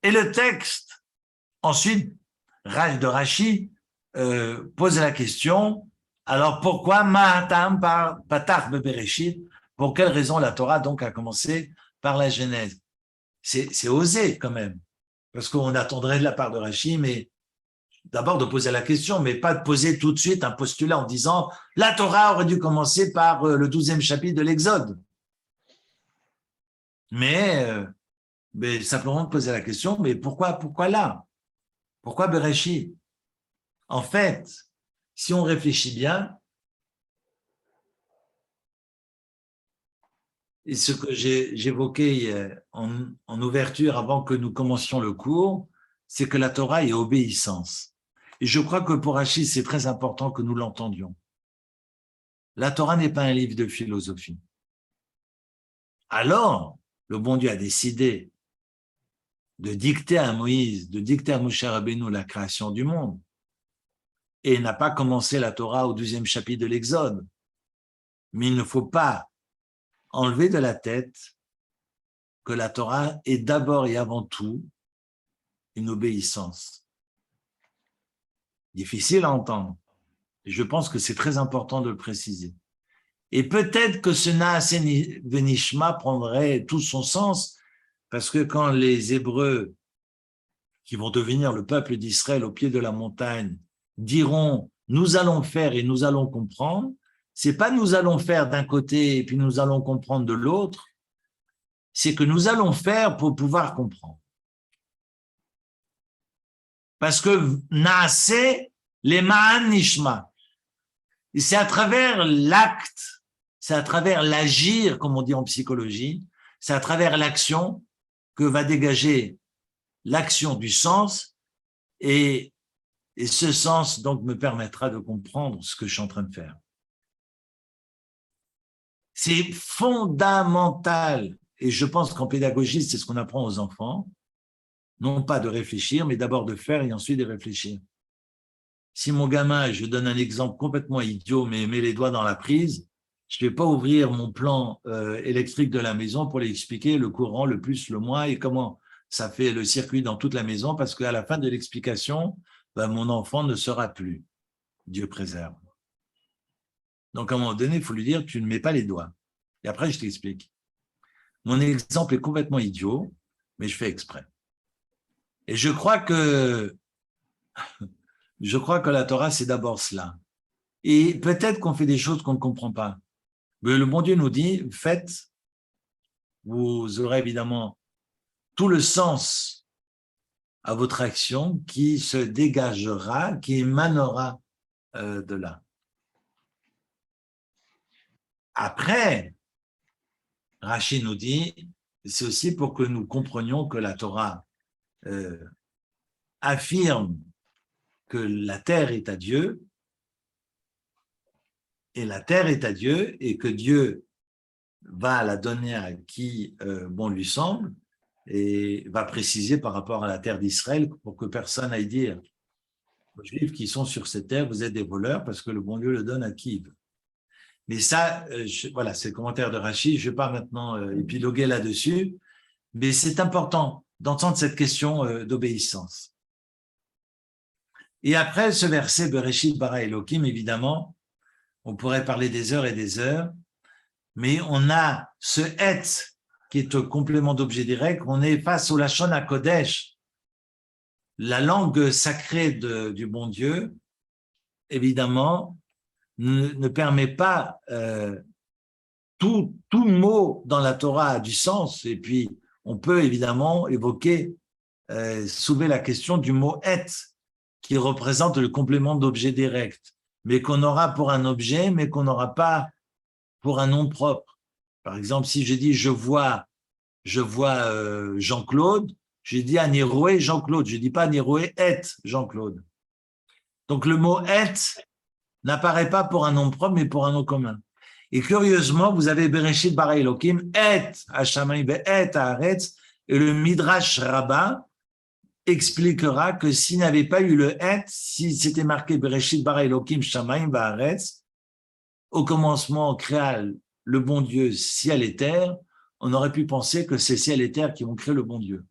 Et le texte, ensuite, de Rashi, pose la question, alors pourquoi Mahatam par Patach Bebereshit, pour quelle raison la Torah donc a commencé par la Genèse? C'est osé quand même, parce qu'on attendrait de la part de Rashi, mais d'abord de poser la question, mais pas de poser tout de suite un postulat en disant la Torah aurait dû commencer par le 12e chapitre de l'Exode. Mais simplement de poser la question, mais pourquoi là? Pourquoi Bereshit? En fait, si on réfléchit bien, et ce que j'évoquais en ouverture avant que nous commencions le cours, c'est que la Torah est obéissance. Et je crois que pour Rachid, c'est très important que nous l'entendions. La Torah n'est pas un livre de philosophie. Alors, le bon Dieu a décidé de dicter à Moïse, de dicter à Moshe Rabbeinu la création du monde, et n'a pas commencé la Torah au 12e chapitre de l'Exode. Mais il ne faut pas enlever de la tête que la Torah est d'abord et avant tout une obéissance. Difficile à entendre. Et je pense que c'est très important de le préciser. Et peut-être que ce Naaseh Venishma prendrait tout son sens, parce que quand les Hébreux, qui vont devenir le peuple d'Israël au pied de la montagne, diront « nous allons faire et nous allons comprendre », c'est pas « nous allons faire d'un côté et puis nous allons comprendre de l'autre », c'est que nous allons faire pour pouvoir comprendre. Parce que Naaseh les Ma'an Nishma, c'est à travers l'acte, c'est à travers l'agir, comme on dit en psychologie, c'est à travers l'action que va dégager l'action du sens et ce sens donc me permettra de comprendre ce que je suis en train de faire. C'est fondamental et je pense qu'en pédagogie, c'est ce qu'on apprend aux enfants, non pas de réfléchir, mais d'abord de faire et ensuite de réfléchir. Si mon gamin, je donne un exemple complètement idiot, mais met les doigts dans la prise, je ne vais pas ouvrir mon plan électrique de la maison pour lui expliquer le courant, le plus, le moins et comment ça fait le circuit dans toute la maison, parce qu'à la fin de l'explication, ben, mon enfant ne sera plus. Dieu préserve. Donc, à un moment donné, il faut lui dire, tu ne mets pas les doigts. Et après, je t'explique. Mon exemple est complètement idiot, mais je fais exprès. Et je crois que la Torah, c'est d'abord cela. Et peut-être qu'on fait des choses qu'on ne comprend pas. Mais le bon Dieu nous dit, faites, vous aurez évidemment tout le sens à votre action qui se dégagera, qui émanera de là. Après, Rachid nous dit, c'est aussi pour que nous comprenions que la Torah affirme que la terre est à Dieu, et la terre est à Dieu, et que Dieu va la donner à qui bon lui semble, et va préciser par rapport à la terre d'Israël pour que personne aille dire aux Juifs qui sont sur cette terre, vous êtes des voleurs parce que le bon Dieu le donne à qui il veut. Mais ça, voilà, c'est le commentaire de Rachid, je ne vais pas maintenant épiloguer là-dessus, mais c'est important d'entendre cette question d'obéissance. Et après ce verset, Bereshit bara Elohim, évidemment, on pourrait parler des heures et des heures, mais on a ce et qui est un complément d'objet direct, on est face au Lachon HaKodesh, la langue sacrée du bon Dieu, évidemment, ne permet pas, tout mot dans la Torah a du sens, et puis on peut évidemment évoquer, soulever la question du mot et, qui représente le complément d'objet direct, mais qu'on aura pour un objet, mais qu'on n'aura pas pour un nom propre. Par exemple, si je dis je vois Jean-Claude, je dis Aniroé Jean-Claude, je ne dis pas Aniroé et Jean-Claude. Donc le mot et n'apparaît pas pour un nom propre, mais pour un nom commun. Et curieusement, vous avez Bereshit bara Elohim, et Hashamayim et Haaretz, et le Midrash Rabbah expliquera que s'il n'avait pas eu le et, si c'était marqué Bereshit bara Elohim Shamayim Haaretz, au commencement créa le bon Dieu ciel et terre, on aurait pu penser que c'est ciel et terre qui vont créer le bon Dieu.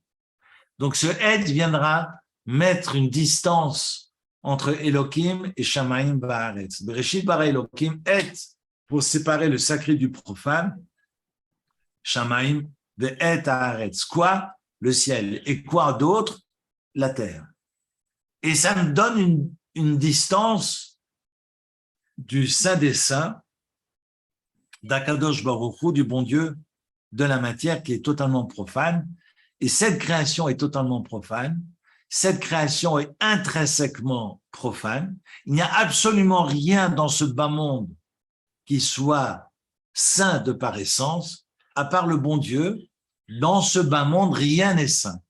Donc ce et viendra mettre une distance entre Elohim et Shamayim Baaretz. Bereshit bara Elohim et pour séparer le sacré du profane, Shamayim ve et Haaretz. Quoi? Le ciel. Et quoi d'autre? La terre. Et ça me donne une distance du Saint des Saints, d'Akadosh Baruch Hu, du bon Dieu, de la matière qui est totalement profane. Et cette création est totalement profane. Cette création est intrinsèquement profane. Il n'y a absolument rien dans ce bas monde qui soit saint de par essence, à part le bon Dieu. Dans ce bas monde, rien n'est saint.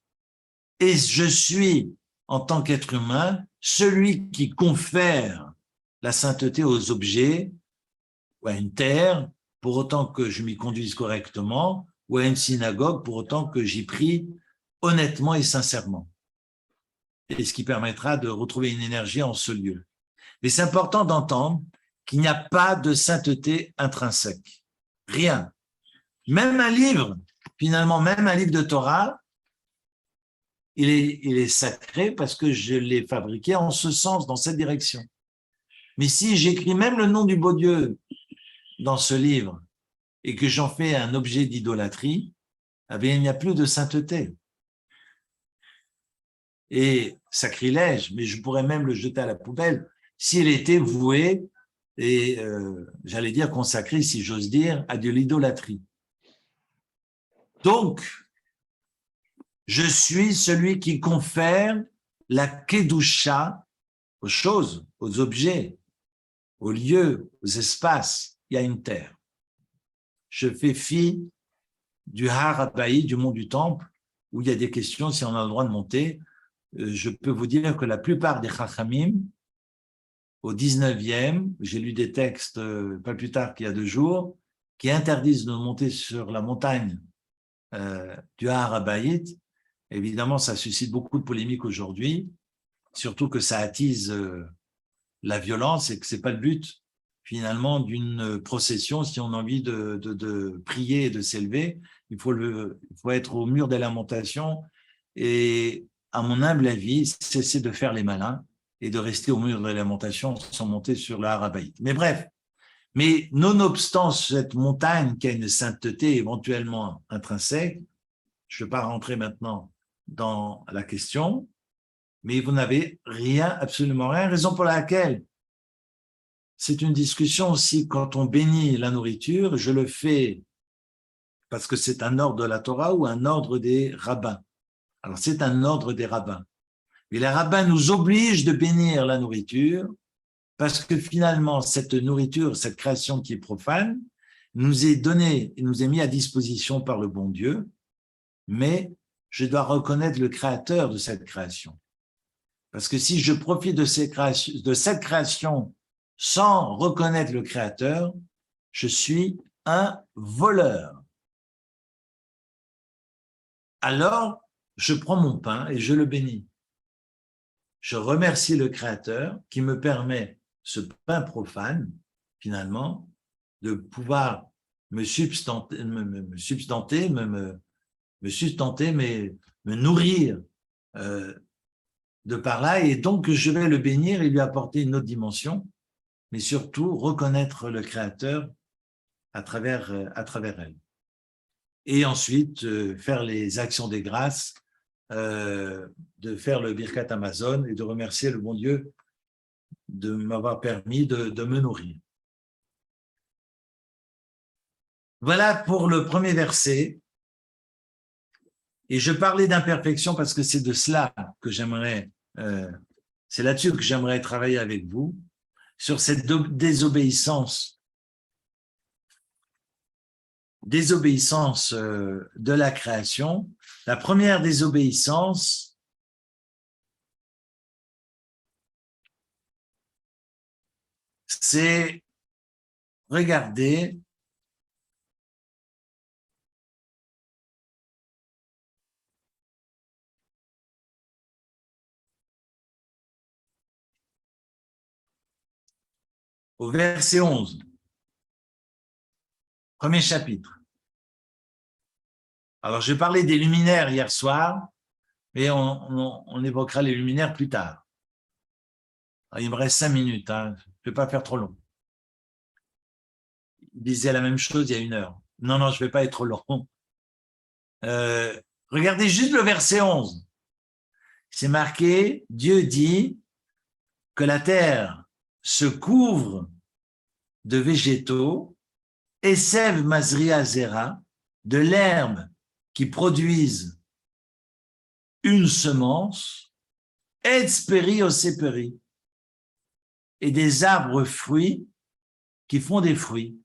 Et je suis, en tant qu'être humain, celui qui confère la sainteté aux objets, ou à une terre, pour autant que je m'y conduise correctement, ou à une synagogue, pour autant que j'y prie honnêtement et sincèrement. Et ce qui permettra de retrouver une énergie en ce lieu. Mais c'est important d'entendre qu'il n'y a pas de sainteté intrinsèque. Rien. Même un livre, finalement, même un livre de Torah, il est sacré parce que je l'ai fabriqué en ce sens, dans cette direction. Mais si j'écris même le nom du beau Dieu dans ce livre et que j'en fais un objet d'idolâtrie, eh bien, il n'y a plus de sainteté. Et sacrilège, mais je pourrais même le jeter à la poubelle s'il était voué et, j'allais dire consacré, si j'ose dire, à de l'idolâtrie. Donc, je suis celui qui confère la kedusha aux choses, aux objets, aux lieux, aux espaces. Il y a une terre. Je fais fi du Har Habaï, du mont du Temple, où il y a des questions si on a le droit de monter. Je peux vous dire que la plupart des Chachamim, au 19e, j'ai lu des textes pas plus tard qu'il y a 2 jours, qui interdisent de monter sur la montagne du Har HaBayit. Évidemment, ça suscite beaucoup de polémiques aujourd'hui, surtout que ça attise la violence et que c'est pas le but finalement d'une procession. Si on a envie de prier et de s'élever, il faut être au mur des lamentations et, à mon humble avis, cesser de faire les malins et de rester au mur des lamentations sans monter sur le Har HaBayit. Mais bref, mais nonobstant cette montagne qui a une sainteté éventuellement intrinsèque, je ne vais pas rentrer maintenant dans la question, mais vous n'avez rien, absolument rien, raison pour laquelle c'est une discussion aussi quand on bénit la nourriture, je le fais parce que c'est un ordre de la Torah ou un ordre des rabbins. Alors c'est un ordre des rabbins. Mais les rabbins nous obligent de bénir la nourriture parce que finalement cette nourriture, cette création qui est profane, nous est donnée et nous est mise à disposition par le bon Dieu, mais je dois reconnaître le créateur de cette création. Parce que si je profite de cette création sans reconnaître le créateur, je suis un voleur. Alors, je prends mon pain et je le bénis. Je remercie le créateur qui me permet ce pain profane, finalement, de pouvoir me sustenter, mais me nourrir de par là, et donc je vais le bénir et lui apporter une autre dimension, mais surtout reconnaître le Créateur à travers elle. Et ensuite, faire les actions des grâces, de faire le Birkat Amazon et de remercier le bon Dieu de m'avoir permis de me nourrir. Voilà pour le premier verset. Et je parlais d'imperfection parce que c'est de cela que j'aimerais, c'est là-dessus que j'aimerais travailler avec vous, sur cette désobéissance de la création. La première désobéissance, c'est regarder au verset 11, premier chapitre. Alors, j'ai parlé des luminaires hier soir, mais on évoquera les luminaires plus tard. Alors, il me reste 5 minutes, hein. Je ne vais pas faire trop long. Il disait la même chose il y a 1 heure. Non, je ne vais pas être trop long. Regardez juste le verset 11. C'est marqué, Dieu dit que la terre se couvre de végétaux, Esev Mazria Zera, de l'herbe qui produisent une semence, Etz Peri Oseperi, et des arbres fruits qui font des fruits,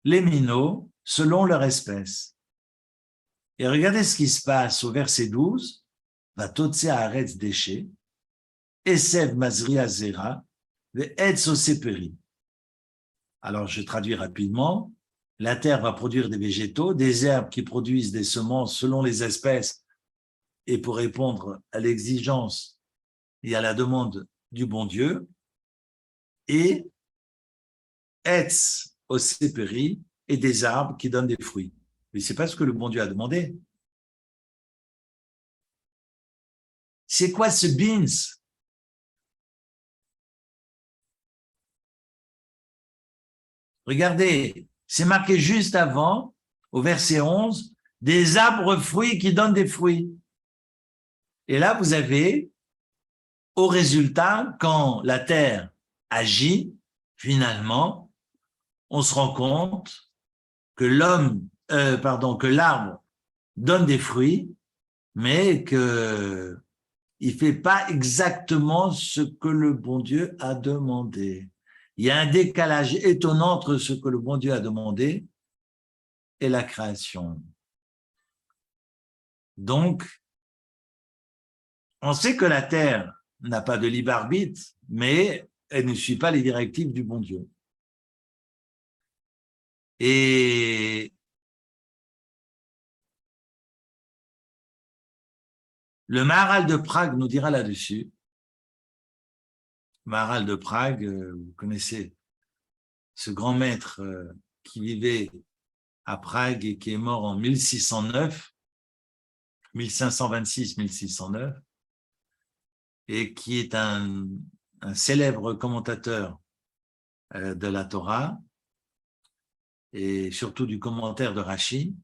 les minots, selon leur espèce. Et regardez ce qui se passe au verset 12, Vatotse Haaretz Deshe, Esev Mazria Zera, Etz Oseperi. Alors, je traduis rapidement. La terre va produire des végétaux, des herbes qui produisent des semences selon les espèces et pour répondre à l'exigence et à la demande du bon Dieu. Et Etz Oseperi, et des arbres qui donnent des fruits. Mais ce n'est pas ce que le bon Dieu a demandé. C'est quoi ce beans? Regardez, c'est marqué juste avant, au verset 11, des arbres fruits qui donnent des fruits. Et là, vous avez, au résultat, quand la terre agit, finalement, on se rend compte que que l'arbre donne des fruits, mais qu'il ne fait pas exactement ce que le bon Dieu a demandé. Il y a un décalage étonnant entre ce que le bon Dieu a demandé et la création. Donc, on sait que la terre n'a pas de libre arbitre, mais elle ne suit pas les directives du bon Dieu. Et le Maharal de Prague nous dira là-dessus. Maharal de Prague, vous connaissez ce grand maître qui vivait à Prague et qui est mort en 1609, 1526-1609, et qui est un célèbre commentateur de la Torah et surtout du commentaire de Rashi,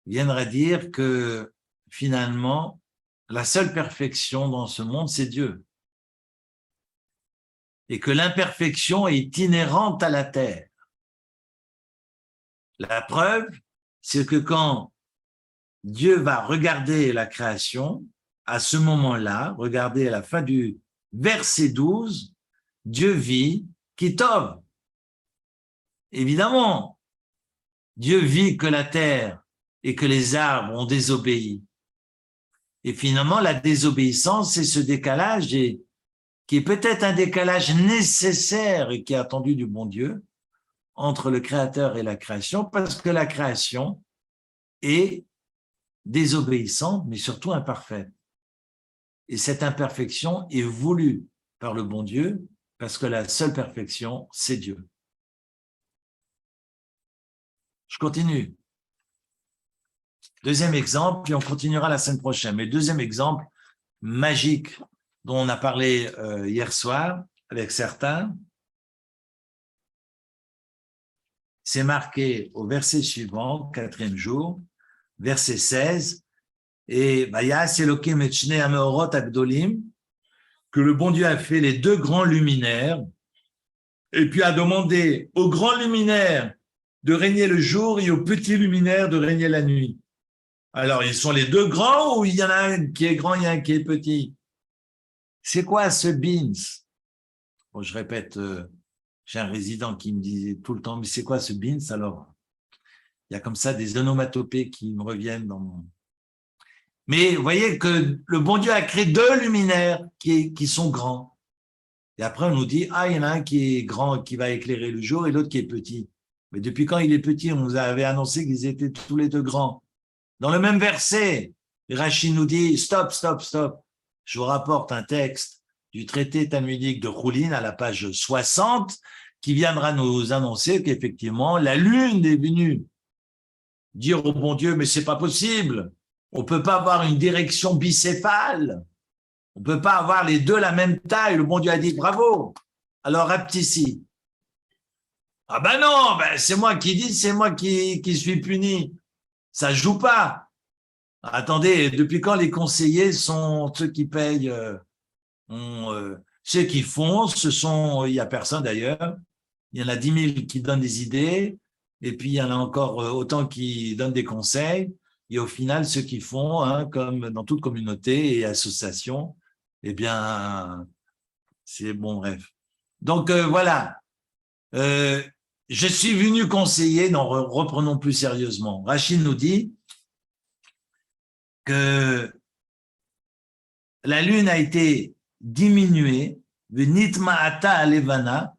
viendra dire que finalement, la seule perfection dans ce monde, c'est Dieu. Et que l'imperfection est inhérente à la terre. La preuve, c'est que quand Dieu va regarder la création, à ce moment-là, regardez à la fin du verset 12, Dieu vit Kitov. Évidemment, Dieu vit que la terre et que les arbres ont désobéi. Et finalement, la désobéissance, c'est ce décalage qui est peut-être un décalage nécessaire et qui est attendu du bon Dieu entre le Créateur et la création, parce que la création est désobéissante, mais surtout imparfaite. Et cette imperfection est voulue par le bon Dieu, parce que la seule perfection, c'est Dieu. Je continue. Deuxième exemple, puis on continuera la semaine prochaine. Mais deuxième exemple magique dont on a parlé hier soir avec certains, c'est marqué au verset suivant, 4e jour, verset 16, et Vayas Elokim et Shnei Hameorot Agdolim, que le bon Dieu a fait les deux grands luminaires, et puis a demandé aux grands luminaires de régner le jour et aux petits luminaires de régner la nuit. Alors, ils sont les deux grands ou il y en a un qui est grand, il y en a un qui est petit? C'est quoi ce beans? Bon, je répète, j'ai un résident qui me disait tout le temps, mais c'est quoi ce beans? Alors, il y a comme ça des onomatopées qui me reviennent dans mon... Mais vous voyez que le bon Dieu a créé deux luminaires qui sont grands. Et après, on nous dit, il y en a un qui est grand, qui va éclairer le jour, et l'autre qui est petit. Mais depuis quand il est petit, on nous avait annoncé qu'ils étaient tous les deux grands. Dans le même verset, Rachid nous dit, stop. Je vous rapporte un texte du traité talmudique de Choulin à la page 60, qui viendra nous annoncer qu'effectivement, la lune est venue dire au bon Dieu, mais c'est pas possible. On peut pas avoir une direction bicéphale. On peut pas avoir les deux la même taille. Le bon Dieu a dit, bravo. Alors, rapetissez. Ah ben non, c'est moi qui dis, c'est moi qui suis puni. Ça joue pas. Attendez, depuis quand les conseillers sont ceux qui payent ceux qui font, il y a personne d'ailleurs. Il y en a 10 000 qui donnent des idées, et puis il y en a encore autant qui donnent des conseils. Et au final, ceux qui font, comme dans toute communauté et association, eh bien, c'est bon, bref. Donc voilà. Je suis venu conseiller, non, reprenons plus sérieusement. Rachid nous dit que la lune a été diminuée, Nitma'ata alevana,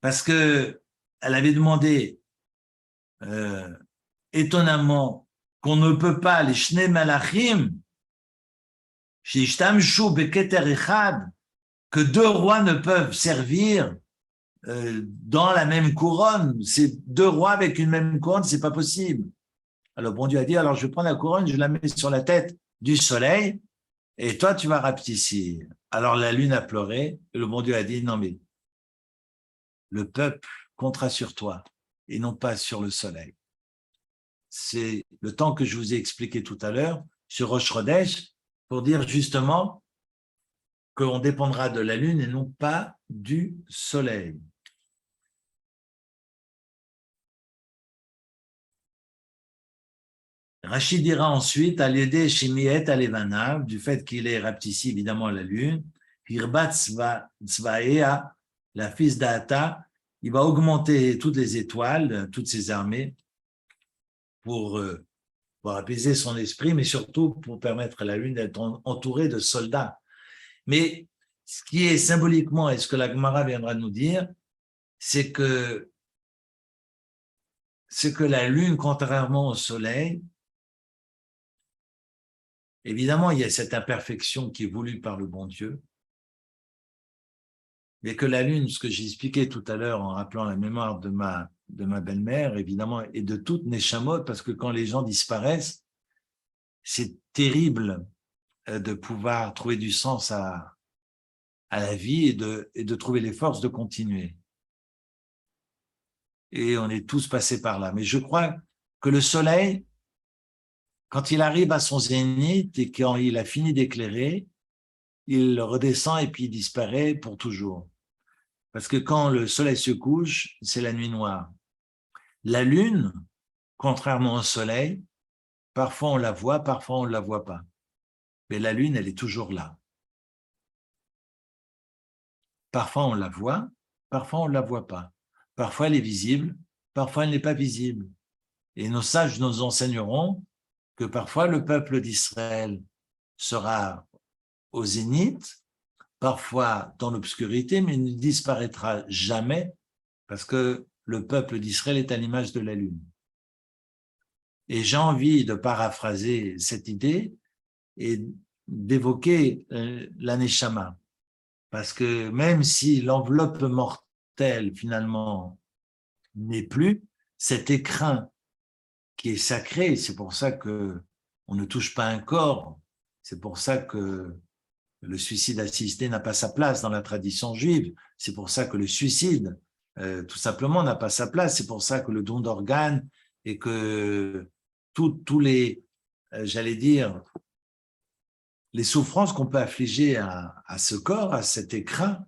parce que elle avait demandé étonnamment qu'on ne peut pas les Shnei Malachim, Shishtamshu beketer echad, que deux rois ne peuvent servir dans la même couronne. C'est deux rois avec une même couronne, c'est pas possible. Alors bon Dieu a dit, alors je prends la couronne, je la mets sur la tête du soleil, et toi tu vas rapetissir. Alors la lune a pleuré, et le bon Dieu a dit, non mais le peuple comptera sur toi, et non pas sur le soleil. C'est le temps que je vous ai expliqué tout à l'heure sur Rosh Chodesh, pour dire justement qu'on dépendra de la lune et non pas du soleil. Rachid dira ensuite, à l'aider Shemiet Alevana, du fait qu'il est rapetissé évidemment à la lune, Hirbat Tzvaea, la fils d'Ata, il va augmenter toutes les étoiles, toutes ses armées, pour pour apaiser son esprit, mais surtout pour permettre à la Lune d'être entourée de soldats. Mais ce qui est symboliquement, et ce que la Gemara viendra nous dire, c'est que la Lune, contrairement au Soleil, évidemment, il y a cette imperfection qui est voulue par le bon Dieu, mais que la Lune, ce que j'ai expliqué tout à l'heure en rappelant la mémoire de ma belle-mère, évidemment, et de toutes Neshamot, parce que quand les gens disparaissent, c'est terrible de pouvoir trouver du sens à la vie et de trouver les forces de continuer. Et on est tous passés par là. Mais je crois que le soleil, quand il arrive à son zénith et quand il a fini d'éclairer, il redescend et puis il disparaît pour toujours. Parce que quand le soleil se couche, c'est la nuit noire. La lune, contrairement au soleil, parfois on la voit, parfois on ne la voit pas. Mais la lune, elle est toujours là. Parfois on la voit, parfois on ne la voit pas. Parfois elle est visible, parfois elle n'est pas visible. Et nos sages nous enseigneront que parfois le peuple d'Israël sera au zénith, parfois dans l'obscurité, mais ne disparaîtra jamais parce que le peuple d'Israël est à l'image de la lune. Et j'ai envie de paraphraser cette idée et d'évoquer l'aneshama. Parce que même si l'enveloppe mortelle, finalement, n'est plus, cet écrin qui est sacré, c'est pour ça que on ne touche pas un corps, c'est pour ça que le suicide assisté n'a pas sa place dans la tradition juive, c'est pour ça que le suicide, tout simplement, n'a pas sa place, c'est pour ça que le don d'organes et que tous les, j'allais dire, les souffrances qu'on peut affliger à ce corps, à cet écrin,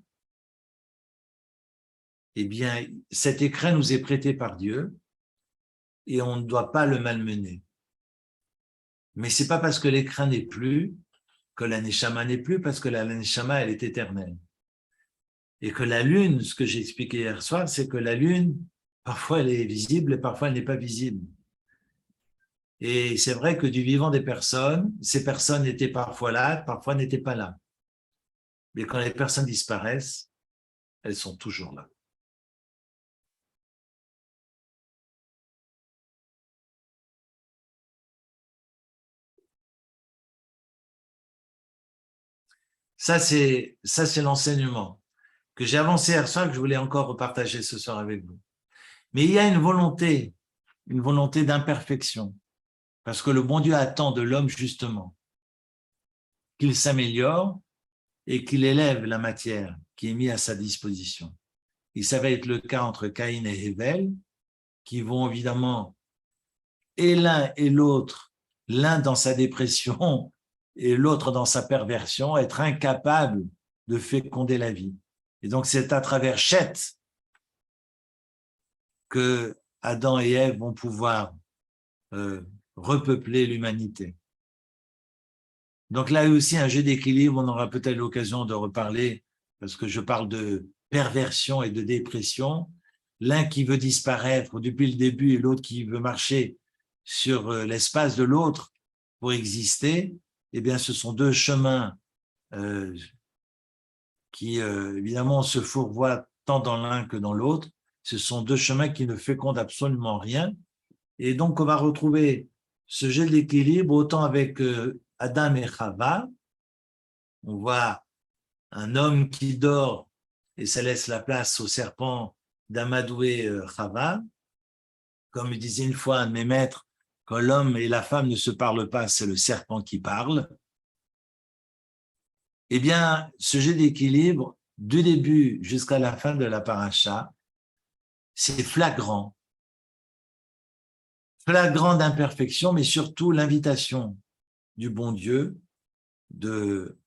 eh bien, cet écrin nous est prêté par Dieu et on ne doit pas le malmener. Mais c'est pas parce que l'écrin n'est plus que la neshama n'est plus, parce que la neshama, elle est éternelle. Et que la lune, ce que j'ai expliqué hier soir, c'est que la lune, parfois elle est visible et parfois elle n'est pas visible. Et c'est vrai que du vivant des personnes, ces personnes étaient parfois là, parfois n'étaient pas là. Mais quand les personnes disparaissent, elles sont toujours là. Ça, c'est l'enseignement que j'ai avancé hier soir, que je voulais encore repartager ce soir avec vous. Mais il y a une volonté d'imperfection, parce que le bon Dieu attend de l'homme justement qu'il s'améliore et qu'il élève la matière qui est mise à sa disposition. Et ça va être le cas entre Caïn et Hével, qui vont évidemment, et l'un et l'autre, l'un dans sa dépression et l'autre dans sa perversion, être incapables de féconder la vie. Et donc c'est à travers Chet que Adam et Ève vont pouvoir repeupler l'humanité. Donc là aussi un jeu d'équilibre, on aura peut-être l'occasion de reparler, parce que je parle de perversion et de dépression, l'un qui veut disparaître depuis le début et l'autre qui veut marcher sur l'espace de l'autre pour exister, eh bien ce sont deux chemins qui évidemment se fourvoient tant dans l'un que dans l'autre. Ce sont deux chemins qui ne fécondent absolument rien. Et donc on va retrouver ce jeu d'équilibre autant avec Adam et Chava. On voit un homme qui dort et ça laisse la place au serpent d'amadouer Chava. Comme disait une fois un de mes maîtres, quand l'homme et la femme ne se parlent pas, c'est le serpent qui parle. Eh bien, ce jeu d'équilibre, du début jusqu'à la fin de la paracha, c'est flagrant. Flagrant d'imperfection, mais surtout l'invitation du bon Dieu de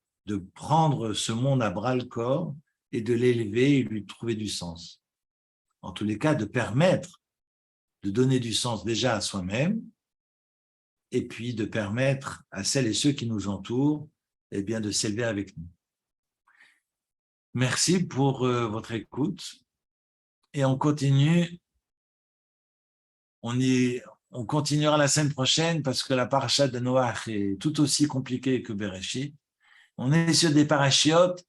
prendre ce monde à bras-le-corps et de l'élever et lui trouver du sens. En tous les cas, de permettre de donner du sens déjà à soi-même et puis de permettre à celles et ceux qui nous entourent eh bien, de s'élever avec nous. Merci pour votre écoute et on continue. On on continuera la semaine prochaine parce que la paracha de Noach est tout aussi compliquée que Bereshit. On est sur des parachiotes.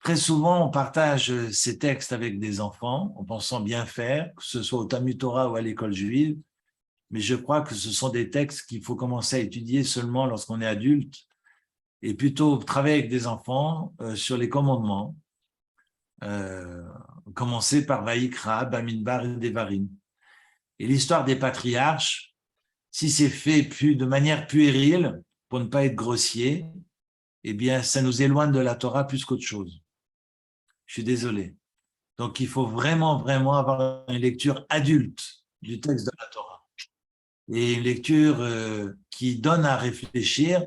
Très souvent, on partage ces textes avec des enfants en pensant bien faire, que ce soit au Talmud Torah ou à l'école juive. Mais je crois que ce sont des textes qu'il faut commencer à étudier seulement lorsqu'on est adulte et plutôt travailler avec des enfants sur les commandements. Commencer par Vaïkra, Bamidbar et Devarim. Et l'histoire des patriarches, si c'est fait de manière puérile, pour ne pas être grossier, eh bien, ça nous éloigne de la Torah plus qu'autre chose. Je suis désolé. Donc, il faut vraiment, vraiment avoir une lecture adulte du texte de la Torah. Et une lecture qui donne à réfléchir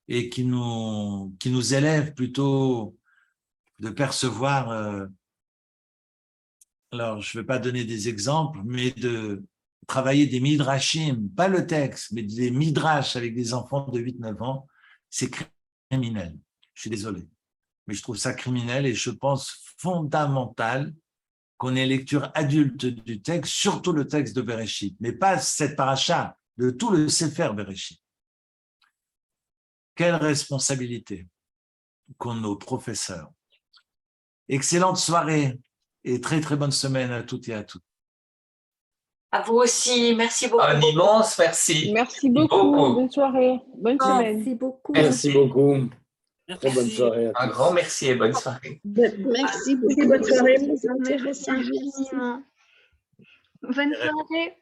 et qui nous élève plutôt de percevoir. Alors, je ne vais pas donner des exemples, mais de travailler des midrashim, pas le texte, mais des midrash avec des enfants de 8-9 ans, c'est criminel. Je suis désolé. Mais je trouve ça criminel et je pense fondamental qu'on ait lecture adulte du texte, surtout le texte de Bereshit, mais pas cette paracha, de tout le Sefer Bereshit. Quelle responsabilité qu'ont nos professeurs. Excellente soirée et très très bonne semaine à toutes et à tous.
À vous aussi, merci beaucoup.
Un immense merci.
Merci beaucoup. Bonne soirée. Bonne semaine.
Merci beaucoup.
Merci beaucoup. Très bonne
Merci.
soirée à tous.
Un grand merci et bonne soirée.
Merci beaucoup. Bonne soirée.
Merci infiniment. Bonne soirée.